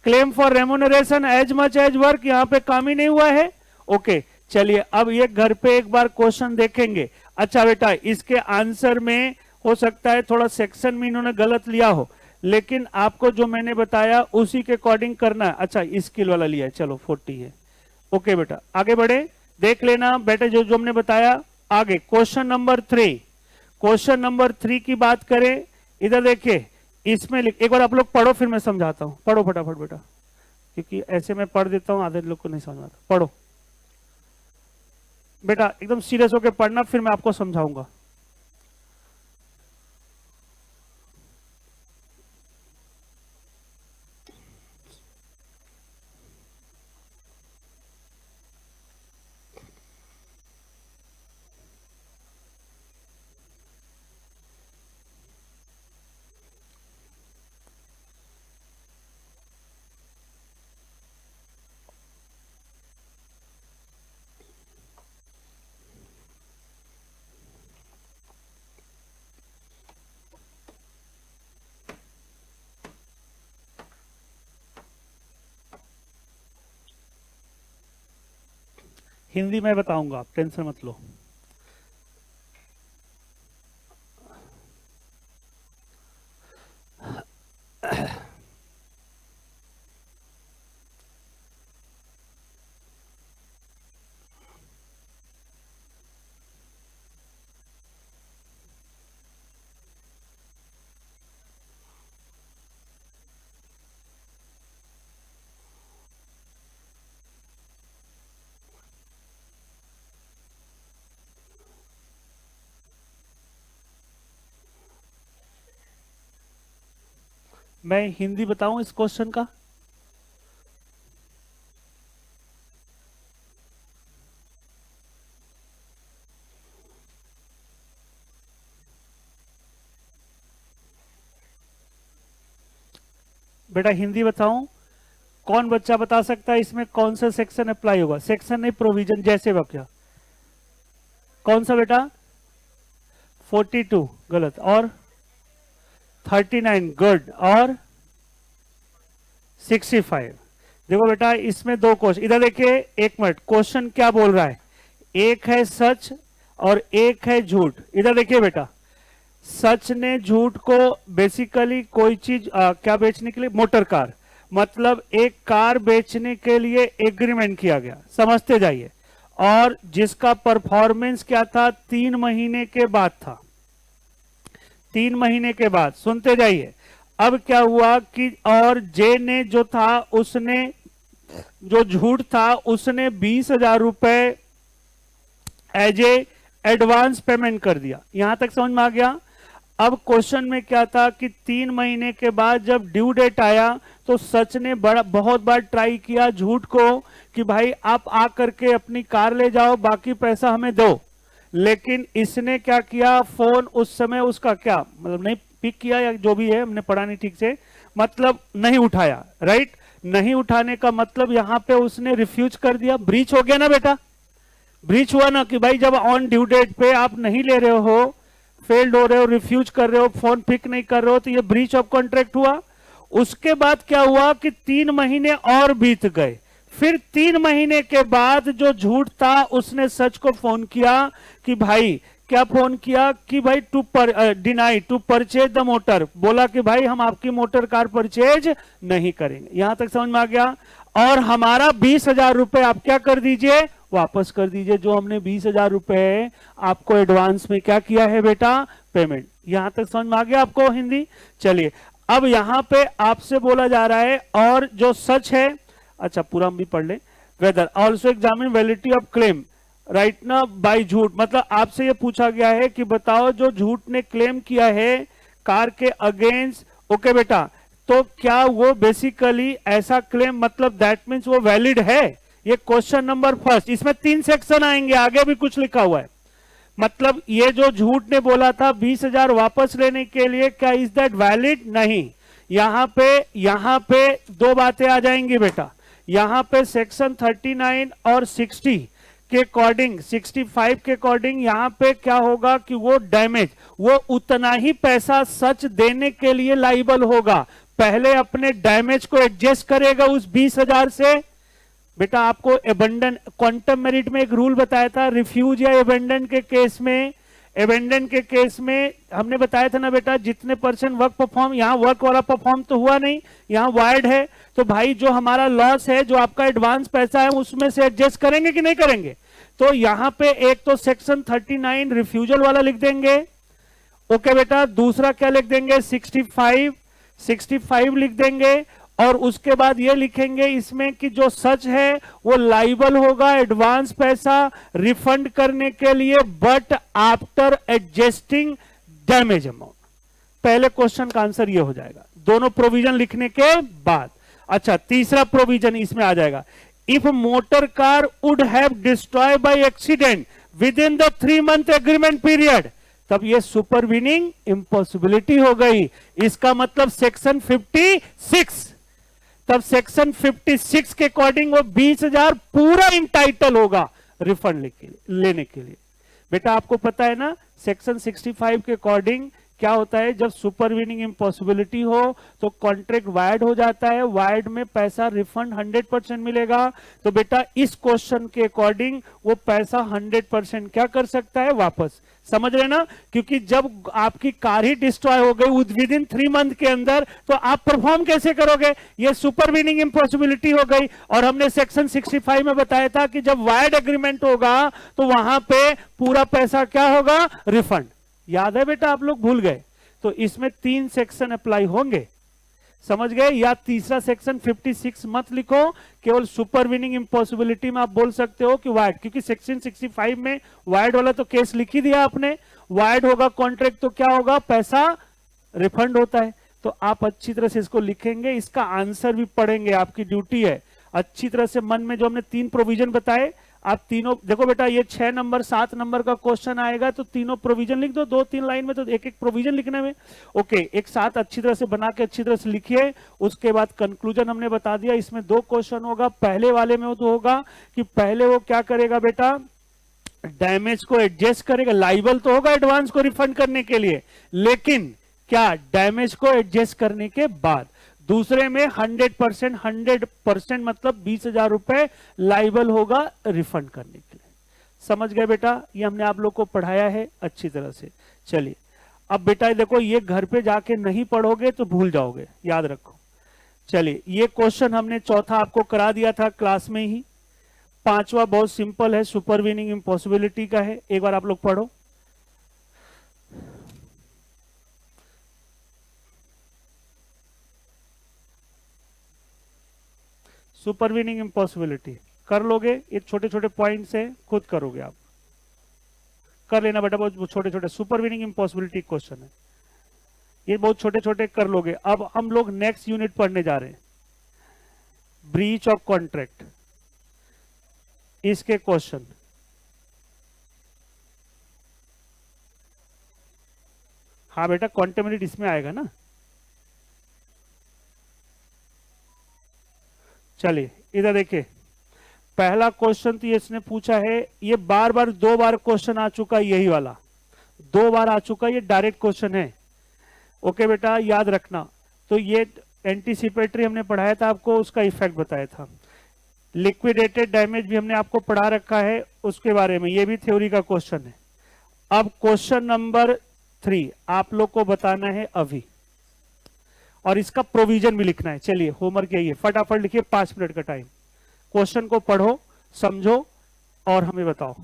Claim for remuneration as much as work, यहां पे काम ही नहीं हुआ है। ओके चलिए अब ये घर पे एक बार क्वेश्चन देखेंगे। अच्छा बेटा इसके आंसर में हो सकता है थोड़ा सेक्शन में इन्होंने गलत लिया हो, लेकिन आपको जो मैंने बताया उसी के अकॉर्डिंग करना है। अच्छा स्किल वाला लिया है, चलो 40 है। ओके बेटा आगे बढ़े, देख लेना बेटा जो जो हमने बताया। आगे क्वेश्चन नंबर 3, क्वेश्चन नंबर 3 की बात करें, इधर देखिए इसमें एक बार आप लोग पढ़ो फिर मैं समझाता हूं। पढ़ो फटाफट बेटा, क्योंकि ऐसे मैं पढ़ देता हूं आधे लोग को नहीं समझ आता। पढ़ो बेटा, एकदम सीरियस होकर पढ़ना, फिर मैं आपको समझाऊंगा। हिंदी में बताऊंगा, आप टेंशन मत लो। मैं हिंदी बताऊं इस क्वेश्चन का, बेटा हिंदी बताऊं। कौन बच्चा बता सकता है इसमें कौन सा सेक्शन अप्लाई होगा? सेक्शन नहीं, प्रोविजन। जैसे वाक्य कौन सा बेटा? 42 गलत, और 39 गुड, और 65। देखो बेटा इसमें दो क्वेश्चन, इधर देखिए, एक मिनट, क्वेश्चन क्या बोल रहा है? एक है सच और एक है झूठ। इधर देखिए बेटा, सच ने झूठ को बेसिकली कोई चीज क्या बेचने के लिए? मोटर कार, मतलब एक कार बेचने के लिए एग्रीमेंट किया गया, समझते जाइए, और जिसका परफॉर्मेंस क्या था? 3 महीने के बाद था, 3 महीने के बाद, सुनते जाइए। अब क्या हुआ कि और जे ने जो था, उसने जो झूठ था, उसने 20,000 रुपए एज ए एडवांस पेमेंट कर दिया। यहां तक समझ में आ गया? अब क्वेश्चन में क्या था कि 3 महीने के बाद जब ड्यू डेट आया तो सच ने बहुत बार ट्राई किया झूठ को कि भाई आप आ करके अपनी कार ले जाओ, बाकी पैसा हमें दो। लेकिन इसने क्या किया? फोन उस समय उसका क्या मतलब नहीं पिक किया, या जो भी है, हमने पढ़ा नहीं ठीक से, मतलब नहीं उठाया, राइट? नहीं उठाने का मतलब यहां पे उसने रिफ्यूज कर दिया। ब्रीच हो गया ना बेटा? ब्रीच हुआ ना कि भाई जब ऑन ड्यू डेट पे आप नहीं ले रहे हो, फेल्ड हो रहे हो, रिफ्यूज कर रहे हो, फोन पिक नहीं कर रहे हो, तो ये ब्रीच ऑफ कॉन्ट्रैक्ट हुआ। उसके बाद क्या हुआ कि 3 महीने और बीत गए। फिर 3 महीने के बाद जो झूठ था, उसने सच को फोन किया कि भाई, क्या फोन किया कि भाई to deny to purchase the motor, बोला कि भाई हम आपकी मोटर कार परचेज नहीं करेंगे। यहां तक समझ में आ गया? और हमारा 20,000 रुपए आप क्या कर दीजिए? वापस कर दीजिए, जो हमने 20,000 रुपए आपको एडवांस में क्या किया है बेटा? पेमेंट। यहां तक समझ में आ गया आपको हिंदी? चलिए, अब यहां पे आपसे बोला जा रहा है, और जो सच है, अच्छा पूरा हम भी पढ़ लें, whether also examine validity of claim right ना बाय झूठ, मतलब आपसे ये पूछा गया है कि बताओ जो झूठ ने क्लेम किया है कार के अगेंस्ट, ओके बेटा, तो क्या वो बेसिकली ऐसा क्लेम, मतलब दैट मीन्स वो वैलिड है? ये क्वेश्चन नंबर फर्स्ट। इसमें 3 सेक्शन आएंगे, आगे भी कुछ लिखा हुआ है। मतलब ये जो झूठ ने बोला था 20,000 वापस लेने के लिए, क्या इज दैट वैलिड? नहीं। यहां पे 2 बातें आ जाएंगी बेटा। यहां पे सेक्शन 39 और 60 के अकॉर्डिंग, 65 के अकॉर्डिंग यहां पे क्या होगा कि वो डैमेज, वो उतना ही पैसा सच देने के लिए लाइबल होगा। पहले अपने डैमेज को एडजस्ट करेगा उस 20,000 से। बेटा आपको एबंडन क्वांटम मेरिट में एक रूल बताया था, रिफ्यूज या एबंडन के केस में, एबेंडन के केस में हमने बताया था ना बेटा, जितने परसेंट वर्क परफॉर्म, यहां वर्क वाला परफॉर्म तो हुआ नहीं, यहां वायर्ड है, तो भाई जो हमारा लॉस है, जो आपका एडवांस पैसा है, उसमें से एडजस्ट करेंगे कि नहीं करेंगे? तो यहां पे एक तो सेक्शन 39 रिफ्यूजल वाला लिख देंगे, ओके बेटा। दूसरा क्या लिख देंगे? 65 लिख देंगे, और उसके बाद ये लिखेंगे इसमें कि जो सच है वो लाइबल होगा एडवांस पैसा रिफंड करने के लिए, but after adjusting damage amount. पहले क्वेश्चन का आंसर ये हो जाएगा दोनों प्रोविजन लिखने के बाद। अच्छा, तीसरा प्रोविजन इसमें आ जाएगा, if motor car would have destroy by accident with in the 3 month agreement period, तब ये सुपरवीनिंग इंपॉसिबिलिटी हो गई। इसका मतलब सेक्शन 56, तब सेक्शन 56 के अकॉर्डिंग वो 20,000 पूरा इंटाइटल होगा रिफंड लेने के लिए। बेटा आपको पता है ना, सेक्शन 65 के अकॉर्डिंग क्या होता है, जब सुपरवीनिंग इम्पॉसिबिलिटी हो तो कॉन्ट्रैक्ट वायर्ड हो जाता है, वायर्ड में पैसा रिफंड 100% मिलेगा। तो बेटा इस क्वेश्चन के अकॉर्डिंग वो पैसा 100% क्या कर सकता है? वापस। समझ रहे ना? क्योंकि जब आपकी कार ही डिस्ट्रॉय हो गई विद इन 3 मंथ के अंदर, तो आप परफॉर्म कैसे करोगे? ये सुपरवीनिंग इम्पॉसिबिलिटी हो गई। और हमने सेक्शन 65 में बताया था कि जब वायर्ड एग्रीमेंट होगा तो वहां पे पूरा पैसा क्या होगा? रिफंड। याद है बेटा? आप लोग भूल गए? तो इसमें 3 सेक्शन अप्लाई होंगे, समझ गए? या तीसरा सेक्शन 56 मत लिखो, केवल सुपरवीनिंग इम्पॉसिबिलिटी में आप बोल सकते हो कि वायर्ड, क्योंकि सेक्शन 65 में वायर्ड वाला तो केस लिख ही दिया आपने। वायर्ड होगा कॉन्ट्रैक्ट तो क्या होगा? पैसा रिफंड होता है। तो आप अच्छी तरह से इसको लिखेंगे, इसका आंसर भी पढ़ेंगे, आपकी ड्यूटी है अच्छी तरह से मन में जो हमने 3 प्रोविजन बताए आप तीनों देखो बेटा, ये 6 नंबर 7 नंबर का क्वेश्चन आएगा तो तीनों प्रोविजन लिख दो, 2-3 लाइन में, तो एक एक प्रोविजन लिखने में। ओके, एक साथ अच्छी तरह से बना के अच्छी तरह से लिखिए। उसके बाद कंक्लूजन हमने बता दिया। इसमें 2 क्वेश्चन होगा। पहले वाले में तो होगा कि पहले वो क्या करेगा बेटा, डैमेज को एडजस्ट करेगा। लाइबल तो होगा एडवांस को रिफंड करने के लिए, लेकिन क्या, डैमेज को एडजस्ट करने के बाद। दूसरे में 100% मतलब 20,000 रुपए लाइबल होगा रिफंड करने के लिए। समझ गए बेटा? ये हमने आप लोग को पढ़ाया है अच्छी तरह से। चलिए अब बेटा देखो, ये घर पे जाके नहीं पढ़ोगे तो भूल जाओगे, याद रखो। चलिए, ये क्वेश्चन हमने चौथा आपको करा दिया था क्लास में ही। पांचवा बहुत सिंपल है, सुपरवीनिंग इम्पॉसिबिलिटी का है। एक बार आप लोग पढ़ो। सुपरवीनिंग इम्पॉसिबिलिटी कर लोगे? ये छोटे छोटे पॉइंट्स है, खुद करोगे आप, कर लेना बेटा। बहुत छोटे छोटे सुपरवीनिंग इम्पॉसिबिलिटी क्वेश्चन है, ये बहुत छोटे छोटे कर लोगे। अब हम लोग नेक्स्ट यूनिट पढ़ने जा रहे हैं, ब्रीच ऑफ कॉन्ट्रैक्ट, इसके क्वेश्चन। हाँ बेटा, कॉन्टेमिनेट इसमें आएगा ना। चलिए इधर देखिए, पहला क्वेश्चन तो ये इसने पूछा है, ये बार बार 2 बार क्वेश्चन आ चुका है, यही वाला 2 बार आ चुका है, ये डायरेक्ट क्वेश्चन है। ओके बेटा, याद रखना। तो ये एंटीसिपेटरी हमने पढ़ाया था आपको, उसका इफेक्ट बताया था। लिक्विडेटेड डैमेज भी हमने आपको पढ़ा रखा है, उसके बारे में, ये भी थ्योरी का क्वेश्चन है। अब क्वेश्चन नंबर 3 आप लोग को बताना है अभी, और इसका प्रोविजन भी लिखना है। चलिए होमवर्क यही है, फटाफट लिखिए, 5 मिनट का टाइम। क्वेश्चन को पढ़ो, समझो और हमें बताओ।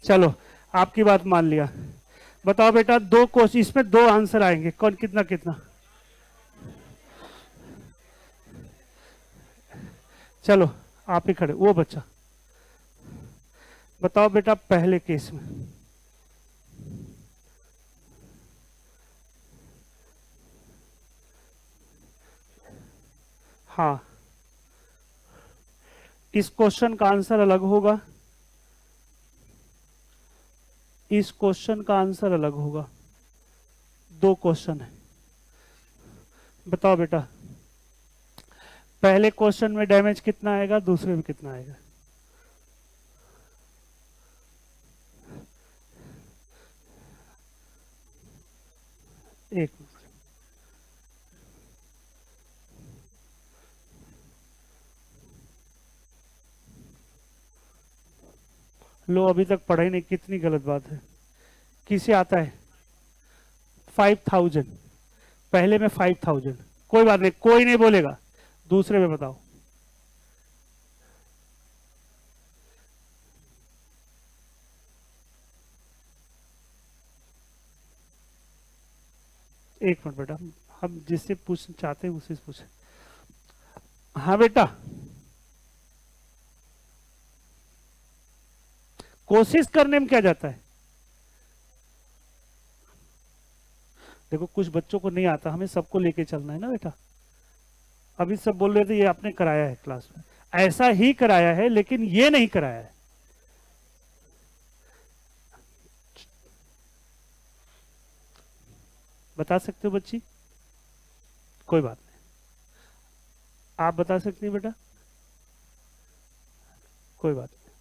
चलो आपकी बात मान लिया। बताओ बेटा, 2 क्वेश्चन, इसमें 2 आंसर आएंगे, कौन कितना कितना? चलो आप ही खड़े, वो बच्चा बताओ बेटा, पहले केस में हाँ, इस क्वेश्चन का आंसर अलग होगा, इस क्वेश्चन का आंसर अलग होगा। दो क्वेश्चन है, बताओ बेटा, पहले क्वेश्चन में डैमेज कितना आएगा, दूसरे में कितना आएगा? एक मिनट। लो, अभी तक पढ़ा ही नहीं, कितनी गलत बात है। किसे आता है 5000? पहले में 5000, कोई बात नहीं, कोई नहीं बोलेगा। दूसरे में बताओ। एक मिनट बेटा, हम जिससे पूछ चाहते हैं उसी से पूछे। हाँ बेटा, कोशिश करने में क्या जाता है? देखो, कुछ बच्चों को नहीं आता, हमें सबको लेके चलना है ना बेटा। अभी सब बोल रहे थे ये आपने कराया है क्लास में, ऐसा ही कराया है, लेकिन ये नहीं कराया है। बता सकते हो बच्ची? कोई बात नहीं, आप बता सकती हैं बेटा? कोई बात नहीं,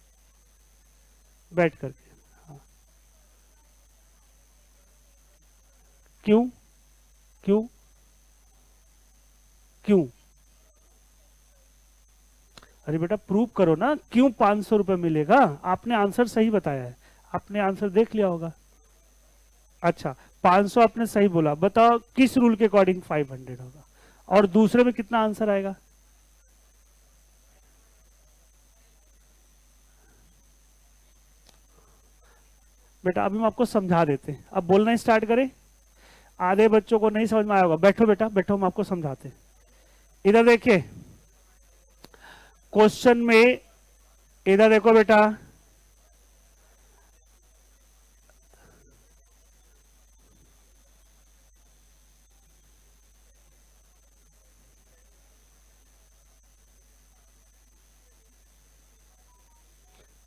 बैठ करके। हाँ। क्यों? क्यों? क्यों? अरे बेटा, प्रूव करो ना, क्यों 500 रुपए मिलेगा? आपने आंसर सही बताया है, आपने आंसर देख लिया होगा। अच्छा, 500 आपने सही बोला, बताओ किस रूल के अकॉर्डिंग 500 होगा? और दूसरे में कितना आंसर आएगा? बेटा अभी हम आपको समझा देते हैं, अब बोलना स्टार्ट करें। आधे बच्चों को नहीं समझ में आया होगा, बैठो बेटा बैठो, हम आपको समझाते हैं। इधर देखिए क्वेश्चन में, इधर देखो बेटा,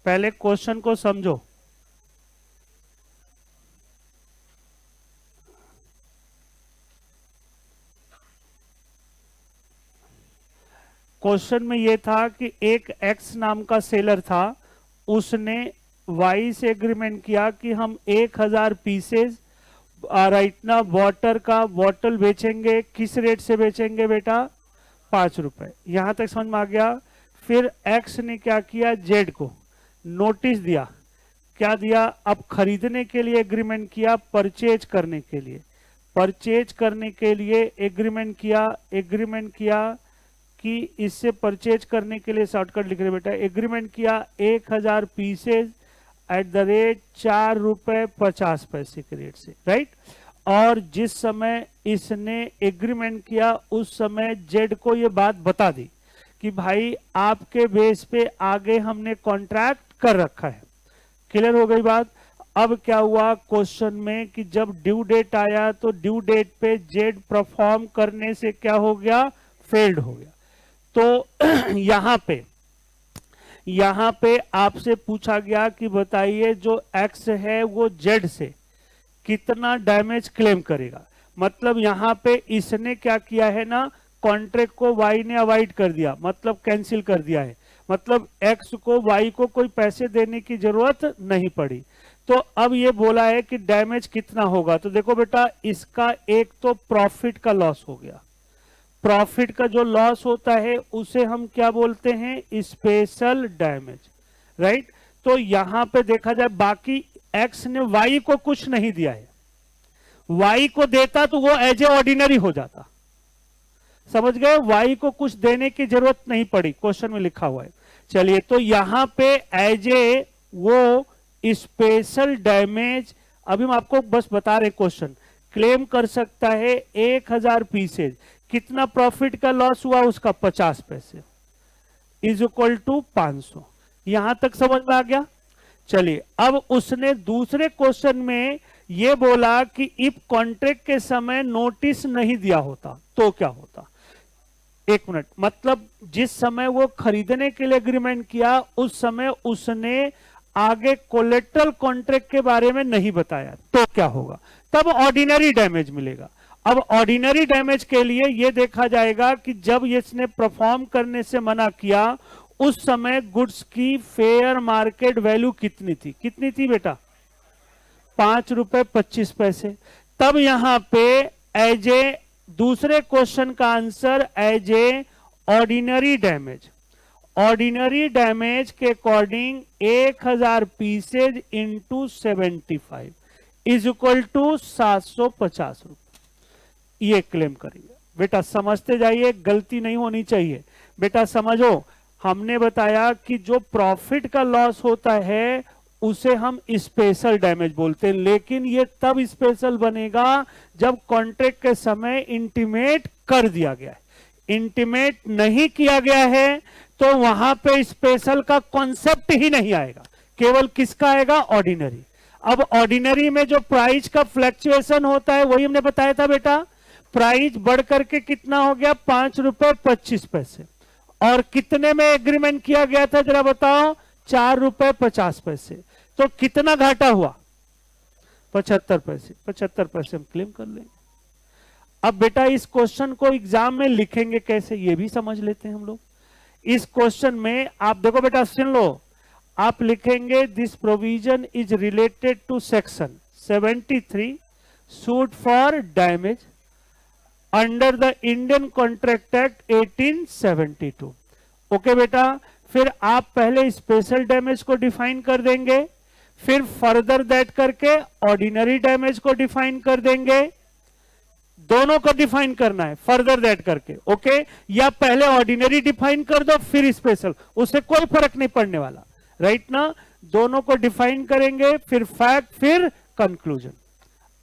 पहले क्वेश्चन को समझो। क्वेश्चन में यह था कि एक एक्स नाम का सेलर था, उसने वाई से एग्रीमेंट किया कि हम 1000 पीसेज राइट ना वाटर का बॉटल बेचेंगे। किस रेट से बेचेंगे बेटा? 5 रुपए। यहां तक समझ में आ गया। फिर एक्स ने क्या किया, जेड को नोटिस दिया। क्या दिया? अब खरीदने के लिए एग्रीमेंट किया, परचेज करने के लिए, परचेज करने के लिए एग्रीमेंट किया। एग्रीमेंट किया कि इससे परचेज करने के लिए शॉर्टकट लिख रहे बेटा, एग्रीमेंट किया 1000 पीसेज एट द रेट 4 रुपए 50 पैसे के रेट से, राइट। और जिस समय इसने एग्रीमेंट किया उस समय जेड को ये बात बता दी कि भाई आपके बेस पे आगे हमने कॉन्ट्रैक्ट कर रखा है। क्लियर हो गई बात? अब क्या हुआ क्वेश्चन में कि जब ड्यू डेट आया तो ड्यू डेट पे जेड परफॉर्म करने से क्या हो गया, फेल्ड हो गया। तो यहां पे आपसे पूछा गया कि बताइए जो एक्स है वो जेड से कितना डैमेज क्लेम करेगा। मतलब यहां पे इसने क्या किया है ना, कॉन्ट्रैक्ट को वाई ने अवॉइड कर दिया, मतलब कैंसिल कर दिया है। मतलब एक्स को वाई को कोई पैसे देने की जरूरत नहीं पड़ी। तो अब ये बोला है कि डैमेज कितना होगा। तो देखो बेटा, इसका एक तो प्रॉफिट का लॉस हो गया। प्रॉफिट का जो लॉस होता है उसे हम क्या बोलते हैं, स्पेशल डैमेज, राइट। तो यहां पे देखा जाए, बाकी एक्स ने वाई को कुछ नहीं दिया है, वाई को देता तो वो एज ए ऑर्डिनरी हो जाता। समझ गए? वाई को कुछ देने की जरूरत नहीं पड़ी, क्वेश्चन में लिखा हुआ है। चलिए, तो यहां पे एज ए वो स्पेशल डैमेज, अभी हम आपको बस बता रहे क्वेश्चन, क्लेम कर सकता है 1000 पीसेज। कितना प्रॉफिट का लॉस हुआ उसका? 50 पैसे इज इक्वल टू 500। यहां तक समझ में आ गया? चलिए, अब उसने दूसरे क्वेश्चन में यह बोला कि इफ कॉन्ट्रैक्ट के समय नोटिस नहीं दिया होता तो क्या होता। एक मिनट, मतलब जिस समय वो खरीदने के लिए एग्रीमेंट किया उस समय उसने आगे कोलेट्रल कॉन्ट्रैक्ट के बारे में नहीं बताया, तो क्या होगा? तब ऑर्डिनरी डैमेज मिलेगा। अब ऑर्डिनरी डैमेज के लिए यह देखा जाएगा कि जब इसने परफॉर्म करने से मना किया उस समय गुड्स की फेयर मार्केट वैल्यू कितनी थी? कितनी थी बेटा? 5.25 रुपए। तब यहां पे एज ए दूसरे क्वेश्चन का answer as a ordinary damage, ordinary damage के according 1000 pieces into 75 is equal to 750 रुपए, ये क्लेम करेंगे। बेटा समझते जाइए, गलती नहीं होनी चाहिए। बेटा समझो, हमने बताया कि जो प्रॉफिट का लॉस होता है उसे हम स्पेशल डैमेज बोलते हैं, लेकिन ये तब स्पेशल बनेगा जब कॉन्ट्रैक्ट के समय इंटीमेट कर दिया गया है। इंटीमेट नहीं किया गया है तो वहां पे स्पेशल का कॉन्सेप्ट ही नहीं आएगा, केवल किसका आएगा? ऑर्डिनरी। अब ऑर्डिनरी में जो प्राइस का फ्लक्चुएशन होता है वही हमने बताया था बेटा, प्राइस बढ़ करके कितना हो गया? 5.25 रुपए। और कितने में एग्रीमेंट किया गया था जरा बताओ? 4.50 रुपए। तो कितना घाटा हुआ? 75 पैसे। 75 पैसे हम क्लेम कर लेंगे। अब बेटा इस क्वेश्चन को एग्जाम में लिखेंगे कैसे, ये भी समझ लेते हैं हम लोग। इस क्वेश्चन में आप देखो बेटा, सुन लो, आप लिखेंगे this provision is related to section 73 suit for damage under the Indian contract act 1872। Okay बेटा, फिर आप पहले स्पेशल डैमेज को डिफाइन कर देंगे, फिर फर्दर दैट करके ऑर्डिनरी डैमेज को डिफाइन कर देंगे। दोनों को डिफाइन करना है फर्दर दैट करके, ओके? या पहले ऑर्डिनरी डिफाइन कर दो फिर स्पेशल, उससे कोई फर्क नहीं पड़ने वाला, राइट ना? दोनों को डिफाइन करेंगे, फिर फैक्ट, फिर कंक्लूजन।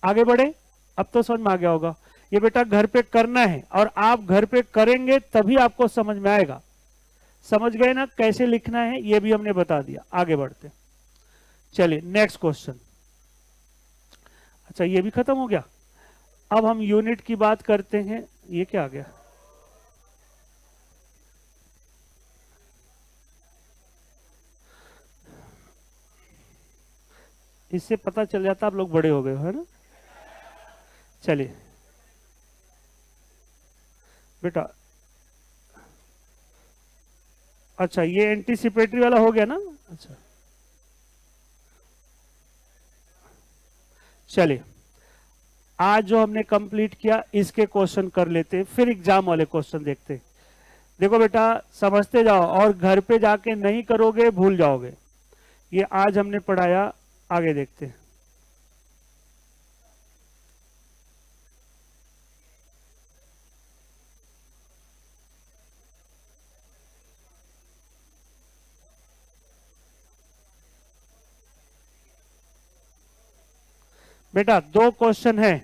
आगे बढ़े, अब तो समझ में आ गया होगा। ये बेटा घर पे करना है और आप घर पे करेंगे तभी आपको समझ में आएगा। समझ गए ना कैसे लिखना है? ये भी हमने बता दिया। आगे बढ़ते, चलिए नेक्स्ट क्वेश्चन। अच्छा, ये भी खत्म हो गया। अब हम यूनिट की बात करते हैं। ये क्या आ गया? इससे पता चल जाता आप लोग बड़े हो गए हो, है ना? चलिए बेटा, अच्छा ये एंटीसिपेटरी वाला हो गया ना? अच्छा चलिए, आज जो हमने कंप्लीट किया इसके क्वेश्चन कर लेते, फिर एग्जाम वाले क्वेश्चन देखते। देखो बेटा समझते जाओ, और घर पे जाके नहीं करोगे भूल जाओगे। ये आज हमने पढ़ाया, आगे देखते हैं। बेटा दो क्वेश्चन है।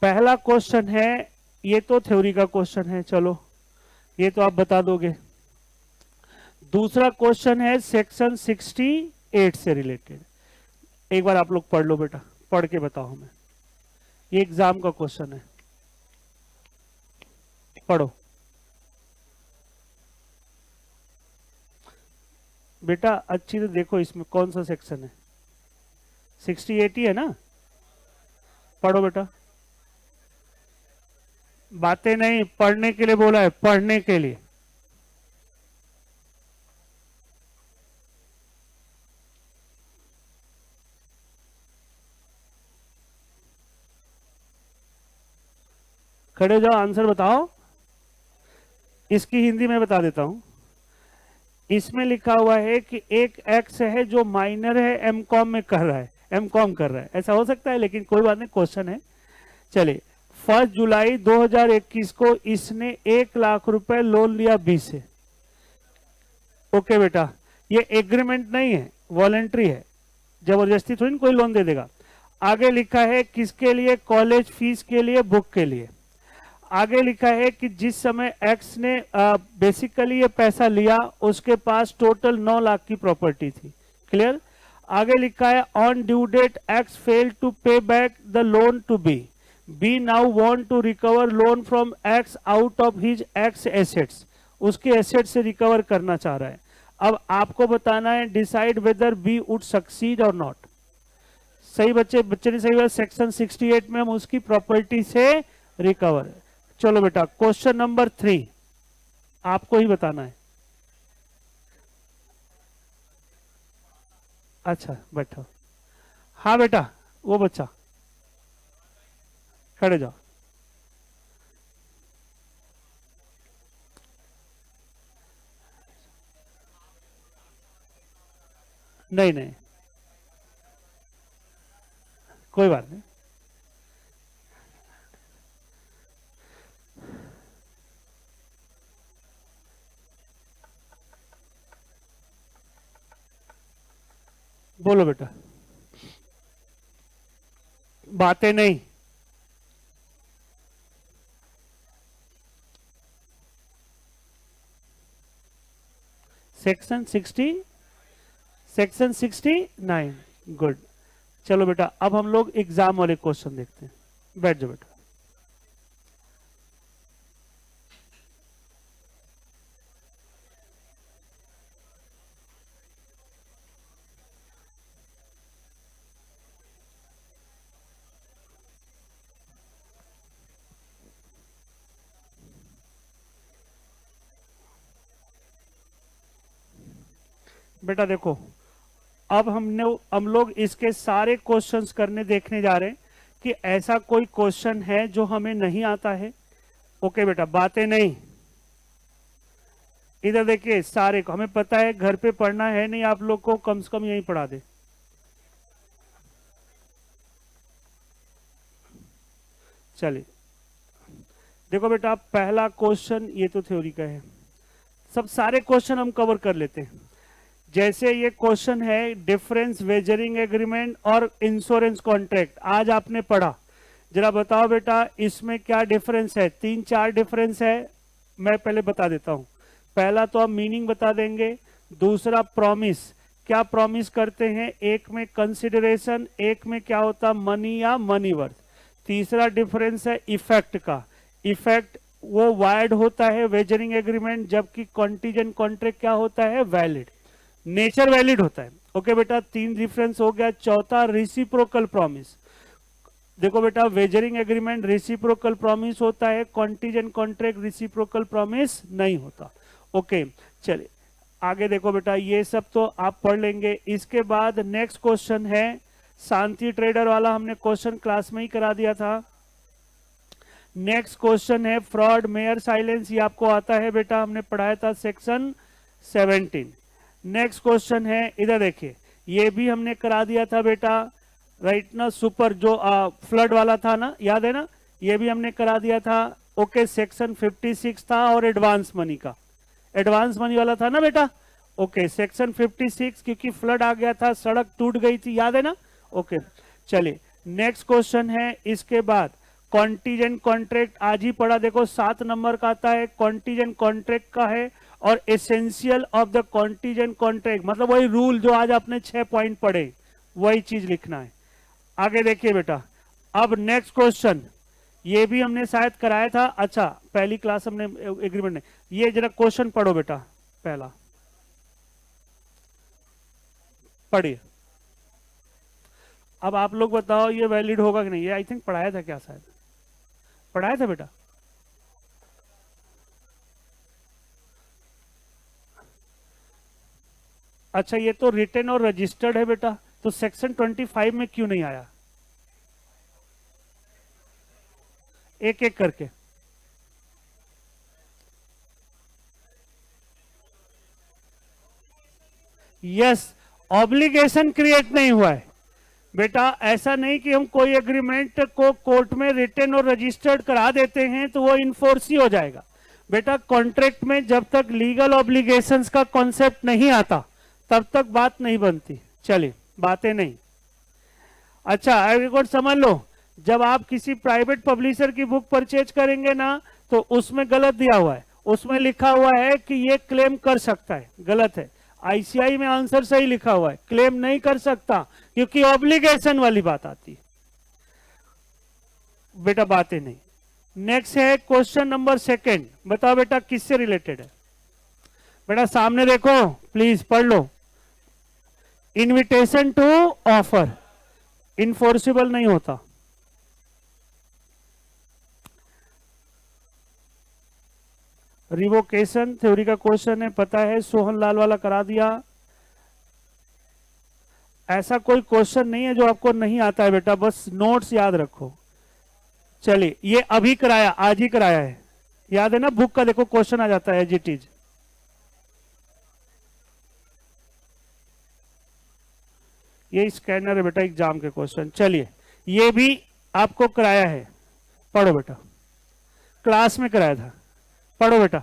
पहला क्वेश्चन है, ये तो थ्योरी का क्वेश्चन है, चलो ये तो आप बता दोगे। दूसरा क्वेश्चन है सेक्शन 68 से रिलेटेड। एक बार आप लोग पढ़ लो बेटा, पढ़ के बताओ हमें। ये एग्जाम का क्वेश्चन है, पढ़ो बेटा। अच्छी तो देखो इसमें कौन सा सेक्शन है? 68 ही है ना? पढ़ो बेटा। बातें नहीं, पढ़ने के लिए बोला है, पढ़ने के लिए। खड़े जाओ, आंसर बताओ। इसकी हिंदी में बता देता हूं। इसमें लिखा हुआ है कि एक एक्स है जो माइनर है, एमकॉम में कर रहा है, एमकॉम कर रहा है। ऐसा हो सकता है, लेकिन कोई बात नहीं, क्वेश्चन है। चलिए, 1 जुलाई 2021 को इसने 1 लाख रुपए लोन लिया बी से। ओके बेटा, ये एग्रीमेंट नहीं है, वॉलेंट्री है, जबरदस्ती थोड़ी कोई लोन दे देगा। आगे लिखा है किसके लिए? कॉलेज फीस के लिए, बुक के लिए। आगे लिखा है कि जिस समय एक्स ने बेसिकली ये पैसा लिया उसके पास टोटल 9 लाख की प्रॉपर्टी थी। क्लियर? आगे लिखा है on due date X fail to pay back the loan to B. B now want to recover loan from X out of his X assets, उसके एसेट से रिकवर करना चाह रहा है। अब आपको बताना है decide whether B would succeed और नॉट। सही बच्चे ने सही बात, सेक्शन 68 में हम उसकी प्रॉपर्टी से रिकवर। चलो बेटा क्वेश्चन नंबर 3 आपको ही बताना है। अच्छा बैठो। हाँ बेटा वो बच्चा खड़े जाओ। नहीं नहीं कोई बात नहीं। बोलो बेटा। बातें नहीं। सेक्शन 69। गुड। चलो बेटा अब हम लोग एग्जाम वाले क्वेश्चन देखते हैं। बैठ जाओ बेटा। बेटा देखो अब हम लोग इसके सारे क्वेश्चंस करने देखने जा रहे हैं कि ऐसा कोई क्वेश्चन है जो हमें नहीं आता है। ओके बेटा बातें नहीं। इधर देखिए सारे को हमें पता है, घर पे पढ़ना है नहीं आप लोग को, कम से कम यहीं पढ़ा दे। चलिए देखो बेटा पहला क्वेश्चन, ये तो थ्योरी का है, सब सारे क्वेश्चन हम कवर कर लेते हैं। जैसे ये क्वेश्चन है डिफरेंस वेजरिंग एग्रीमेंट और इंश्योरेंस कॉन्ट्रैक्ट, आज आपने पढ़ा, जरा बताओ बेटा इसमें क्या डिफरेंस है। 3-4 डिफरेंस है, मैं पहले बता देता हूं। पहला तो हम मीनिंग बता देंगे, दूसरा प्रॉमिस, क्या प्रॉमिस करते हैं, एक में कंसिडरेशन, एक में क्या होता मनी या मनी वर्थ। तीसरा डिफरेंस है इफेक्ट का, इफेक्ट वो वायर्ड होता है वेजरिंग एग्रीमेंट, जबकि कॉन्टीजेंट कॉन्ट्रैक्ट क्या होता है वैलिड, नेचर वैलिड होता है। ओके बेटा 3 डिफरेंस हो गया। चौथा रेसिप्रोकल प्रॉमिस, देखो बेटा वेजरिंग एग्रीमेंट रेसिप्रोकल प्रॉमिस होता है, कॉन्टीजेंट कॉन्ट्रैक्ट रेसिप्रोकल प्रॉमिस नहीं होता। ओके चलिए आगे देखो बेटा, ये सब तो आप पढ़ लेंगे। इसके बाद नेक्स्ट क्वेश्चन है शांति ट्रेडर वाला, हमने क्वेश्चन क्लास में ही करा दिया था। नेक्स्ट क्वेश्चन है फ्रॉड मेयर साइलेंस, ये आपको आता है बेटा, हमने पढ़ाया था सेक्शन 17। नेक्स्ट क्वेश्चन है इधर देखिए, ये भी हमने करा दिया था बेटा, राइट ना, सुपर जो फ्लड वाला था ना, याद है ना, ये भी हमने करा दिया था। ओके सेक्शन 56 था और एडवांस मनी का, एडवांस मनी वाला था ना बेटा। ओके सेक्शन 56 क्योंकि फ्लड आ गया था, सड़क टूट गई थी, याद है ना। ओके चलिए नेक्स्ट क्वेश्चन है इसके बाद कॉन्टीजेंट कॉन्ट्रैक्ट, आज ही पढ़ा, देखो 7 नंबर का आता है, कॉन्टीजेंट कॉन्ट्रैक्ट का है। और essential of the contingent contract मतलब वही रूल जो आज आपने 6 पॉइंट पढ़े, वही चीज लिखना है। आगे देखिए बेटा, अब नेक्स्ट क्वेश्चन, ये भी हमने शायद कराया था, अच्छा पहली क्लास हमने एग्रीमेंट नहीं, ये जरा क्वेश्चन पढ़ो बेटा, पहला पढ़िए। अब आप लोग बताओ ये वैलिड होगा कि नहीं, ये आई थिंक पढ़ाया था क्या, शायद पढ़ाया था बेटा। अच्छा ये तो रिटन और रजिस्टर्ड है बेटा, तो सेक्शन 25 में क्यों नहीं आया, एक एक करके। यस ऑब्लिगेशन क्रिएट नहीं हुआ है बेटा, ऐसा नहीं कि हम कोई एग्रीमेंट को कोर्ट में रिटन और रजिस्टर्ड करा देते हैं तो वो इन्फोर्स ही हो जाएगा। बेटा कॉन्ट्रैक्ट में जब तक लीगल ऑब्लिगेशंस का कॉन्सेप्ट नहीं आता तब तक बात नहीं बनती। चलिए बातें नहीं। अच्छा एक और समझ लो, जब आप किसी प्राइवेट पब्लिशर की बुक परचेज करेंगे ना तो उसमें गलत दिया हुआ है, उसमें लिखा हुआ है कि ये क्लेम कर सकता है, गलत है। आईसीआई में आंसर सही लिखा हुआ है, क्लेम नहीं कर सकता क्योंकि ऑब्लिगेशन वाली बात आती है। बेटा बातें नहीं। नेक्स्ट है क्वेश्चन नंबर सेकंड, बताओ बेटा किससे रिलेटेड है। बेटा सामने देखो, प्लीज पढ़ लो। इनविटेशन टू ऑफर इनफोर्सिबल नहीं होता। रिवोकेशन थ्योरी का क्वेश्चन है, पता है, सोहन लाल वाला करा दिया। ऐसा कोई क्वेश्चन नहीं है जो आपको नहीं आता है बेटा, बस नोट्स याद रखो। चलिए, ये अभी कराया, आज ही कराया है, याद है ना, बुक का देखो क्वेश्चन आ जाता है एज इट इज। ये स्कैनर है बेटा एग्जाम के क्वेश्चन। चलिए, ये भी आपको कराया है, पढ़ो बेटा, क्लास में कराया था, पढ़ो बेटा।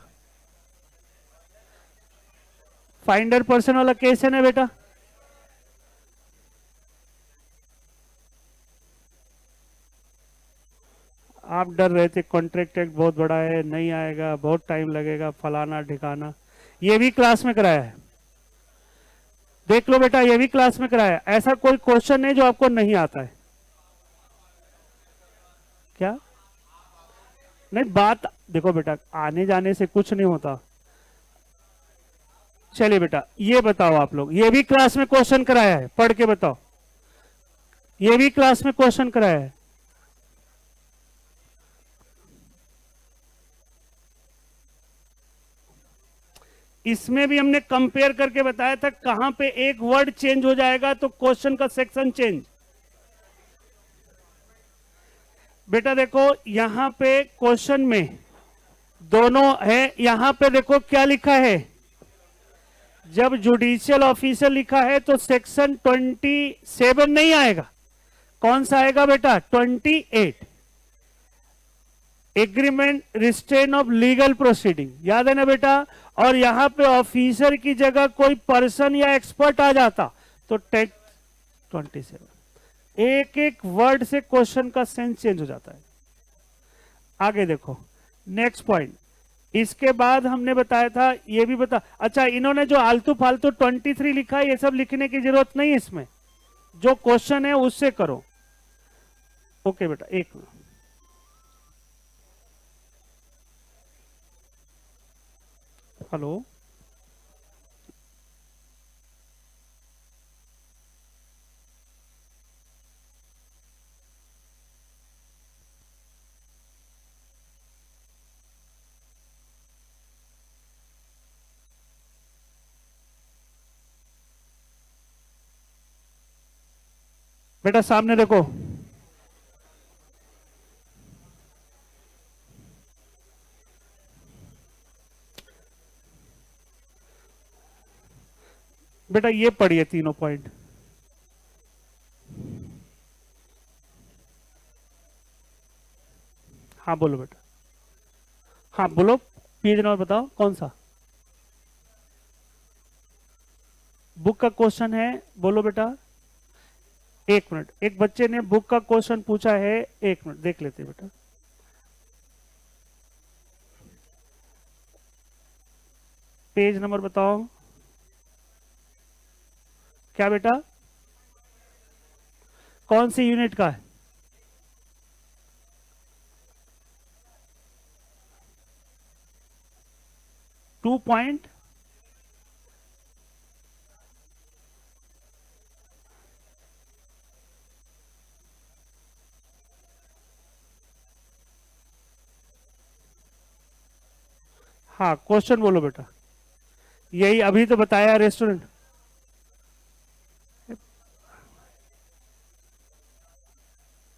फाइंडर पर्सन वाला केस है ना बेटा, आप डर रहे थे कॉन्ट्रैक्ट एक्ट बहुत बड़ा है, नहीं आएगा, बहुत टाइम लगेगा, फलाना ठिकाना। ये भी क्लास में कराया है, देख लो बेटा, ये भी क्लास में कराया है। ऐसा कोई क्वेश्चन नहीं जो आपको नहीं आता है। क्या नहीं, बात देखो बेटा, आने जाने से कुछ नहीं होता। चलिए बेटा, ये बताओ आप लोग, ये भी क्लास में क्वेश्चन कराया है, पढ़ के बताओ। ये भी क्लास में क्वेश्चन कराया है। इसमें भी हमने कंपेयर करके बताया था, कहां पे एक वर्ड चेंज हो जाएगा तो क्वेश्चन का सेक्शन चेंज। बेटा देखो, यहां पे क्वेश्चन में दोनों है, यहां पे देखो क्या लिखा है, जब जुडिशियल ऑफिसर लिखा है तो सेक्शन 27 नहीं आएगा, कौन सा आएगा बेटा, 28। Agreement restrain of legal proceeding, याद है ना बेटा। और यहां पे ऑफिसर की जगह कोई पर्सन या एक्सपर्ट आ जाता तो टेक्स्ट 27। एक एक वर्ड से क्वेश्चन का सेंस चेंज हो जाता है। आगे देखो, नेक्स्ट पॉइंट, इसके बाद हमने बताया था, ये भी बता, अच्छा इन्होंने जो आलतू फालतू 23 लिखा है, ये सब लिखने की जरूरत नहीं है, इसमें जो क्वेश्चन है उससे करो। ओके बेटा, एक मिनट, हेलो, बेटा सामने देखो, बेटा ये पढ़िए तीनों पॉइंट। हाँ बोलो बेटा, हाँ बोलो, पेज नंबर बताओ कौन सा बुक का क्वेश्चन है, बोलो बेटा। एक मिनट, एक बच्चे ने बुक का क्वेश्चन पूछा है, एक मिनट देख लेते बेटा। पेज नंबर बताओ, क्या बेटा, कौन सी यूनिट का है, टू पॉइंट, हाँ क्वेश्चन बोलो बेटा। यही अभी तो बताया रेस्टोरेंट,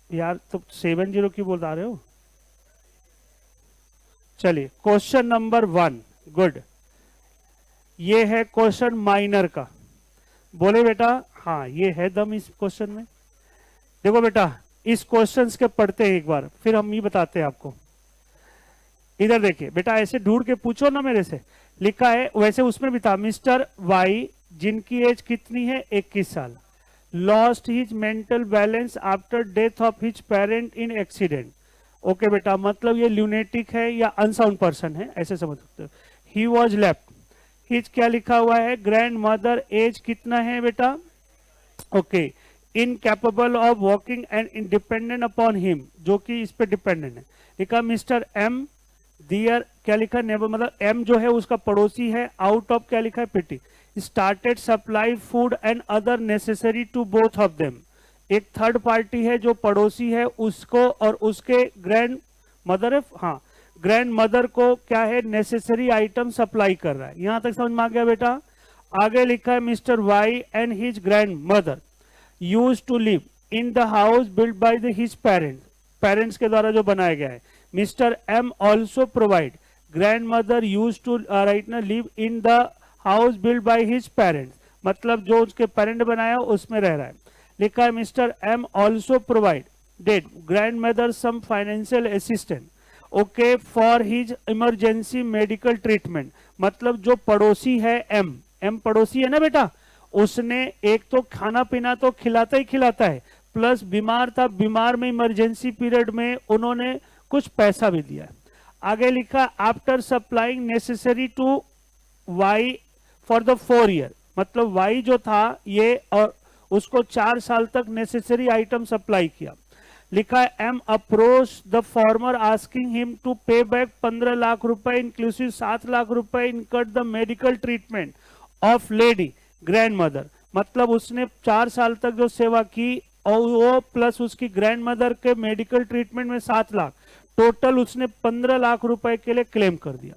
यार तो 70 क्यों बोल रहे हो। चलिए, क्वेश्चन नंबर 1, गुड, ये है क्वेश्चन माइनर का, बोले बेटा। हाँ ये है दम इस क्वेश्चन में। देखो बेटा, इस क्वेश्चंस के पढ़ते हैं एक बार, फिर हम ये बताते हैं आपको। इधर देखिए बेटा, ऐसे ढूंढ के पूछो ना मेरे से, लिखा है वैसे उसमें भी था, मिस्टर वाई जिनकी एज कितनी है, 21 साल, lost his mental balance after death of his parent in accident. Okay बेटा, मतलब ये ल्यूनेटिक है या अनसाउंड पर्सन है, ऐसे समझ सकते हो। ही वॉज लेफ्ट, हिज क्या लिखा हुआ है, ग्रैंड मदर एज कितना है बेटा, okay, incapable of working and independent upon him, जो कि इस पे डिपेंडेंट है। लिखा मिस्टर एम दियर, क्या लिखा नेबर, मतलब एम जो है उसका पड़ोसी है, आउट ऑफ क्या लिखा है pity, started supply food and other necessary to both of them. एक थर्ड पार्टी है जो पड़ोसी है, उसको और उसके ग्रैंड मदर है, हाँ ग्रैंड मदर को क्या है नेसेसरी आइटम सप्लाई कर रहा है। यहां तक समझ में आ गया बेटा। आगे लिखा है mister Y and his grand mother use to live in the house build by the his parents, parents के द्वारा जो बनाया गया है। Mister M also provide, grand mother use to right ना live in the house build by his parents, मतलब जो उसके पेरेंट बनाया उसमें रह रहा है। लिखा है mister M also provide dead grandmother some financial assistant okay for his emergency medical treatment, मतलब जो पड़ोसी है एम, एम पड़ोसी है ना बेटा, उसने एक तो खाना पीना तो खिलाता ही खिलाता है, प्लस बीमार था, बीमार में इमरजेंसी पीरियड में उन्होंने कुछ पैसा भी दिया है। आगे लिखा after supplying necessary to Y for the 4 year, मतलब वाई जो था ये और उसको 4 साल तक नेसेसरी आइटम सप्लाई किया। लिखा है M approach the former asking him to pay back 15 lakh रुपए इंक्लूसिव 7 लाख रुपए incurred the medical treatment of lady grand mother, मतलब उसने 4 साल तक जो सेवा की और वो प्लस उसकी ग्रैंड मदर के मेडिकल ट्रीटमेंट में 7 लाख, टोटल उसने 15 लाख रुपए के लिए क्लेम कर दिया।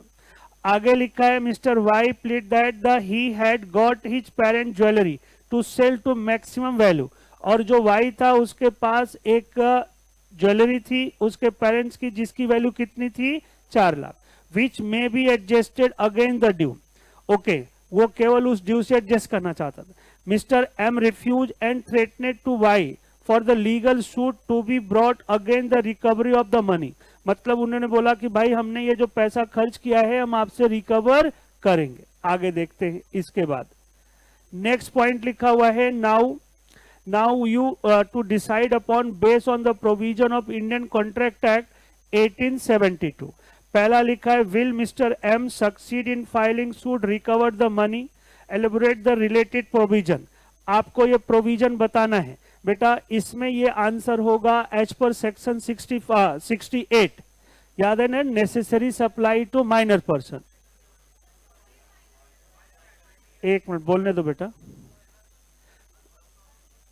आगे लिखा है mister Y plead that the he had got his parent jewellery to sell to maximum value, और जो वाई था उसके पास एक ज्वेलरी थी उसके पेरेंट्स की जिसकी वैल्यू कितनी थी 4 lakh, which may be adjusted again the due, okay वो केवल उस ड्यू से एडजस्ट करना चाहता था। Mister M refuse and threatened to Y for the legal suit to be brought again the recovery of the money, मतलब उन्होंने बोला कि भाई हमने ये जो पैसा खर्च किया है हम आपसे रिकवर करेंगे। आगे देखते हैं इसके बाद नेक्स्ट पॉइंट लिखा हुआ है now you to decide upon based on the provision of Indian contract act 1872। पहला लिखा है will mister M succeed in filing suit recover the money, elaborate the related provision. आपको ये प्रोविजन बताना है बेटा, इसमें ये आंसर होगा एज पर सेक्शन 68, याद है ना, necessary supply to minor person. एक मिनट बोलने दो बेटा,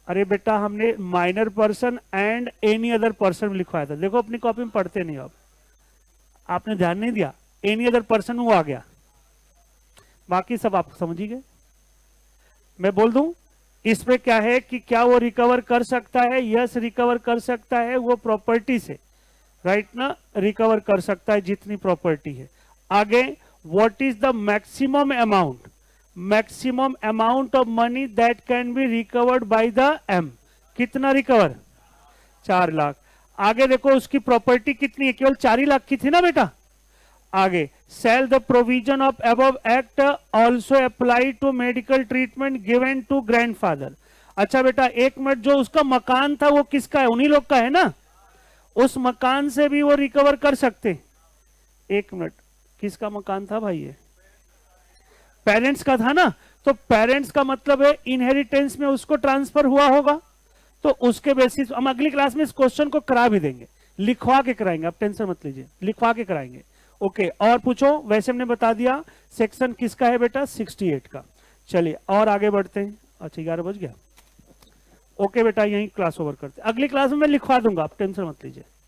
अरे बेटा हमने minor person and any other person लिखवाया था, देखो अपनी कॉपी में पढ़ते नहीं आप, आपने ध्यान नहीं दिया, एनी अदर पर्सन वो आ गया, बाकी सब आप समझ ही गए। मैं बोल दूं इसमें क्या है कि क्या वो रिकवर कर सकता है, यस रिकवर कर सकता है, वो प्रॉपर्टी से राइट ना रिकवर कर सकता है जितनी प्रॉपर्टी है। आगे what is the maximum amount of money that can be recovered by the M, कितना रिकवर 4 लाख। आगे देखो उसकी प्रॉपर्टी कितनी है, केवल 4 ही लाख की थी ना बेटा। आगे shall the provision of above act also apply to medical treatment given to grandfather. अच्छा बेटा एक मिनट, जो उसका मकान था वो किसका है, उन्हीं लोग का है ना, उस मकान से भी वो रिकवर कर सकते। एक मिनट, किसका मकान था भाई, ये पेरेंट्स का था ना, तो पेरेंट्स का मतलब है इनहेरिटेंस में उसको ट्रांसफर हुआ होगा, तो उसके बेसिस हम अगली क्लास में इस क्वेश्चन को करा भी देंगे, लिखवा के कराएंगे, आप टेंशन मत लीजिए, लिखवा के कराएंगे। ओके और पूछो, वैसे हमने बता दिया सेक्शन किसका है बेटा 68 का। चलिए और आगे बढ़ते हैं। अच्छा 11 बज गया, ओके बेटा यही क्लास ओवर करते हैं, अगली क्लास में मैं लिखवा दूंगा, आप टेंशन मत लीजिए।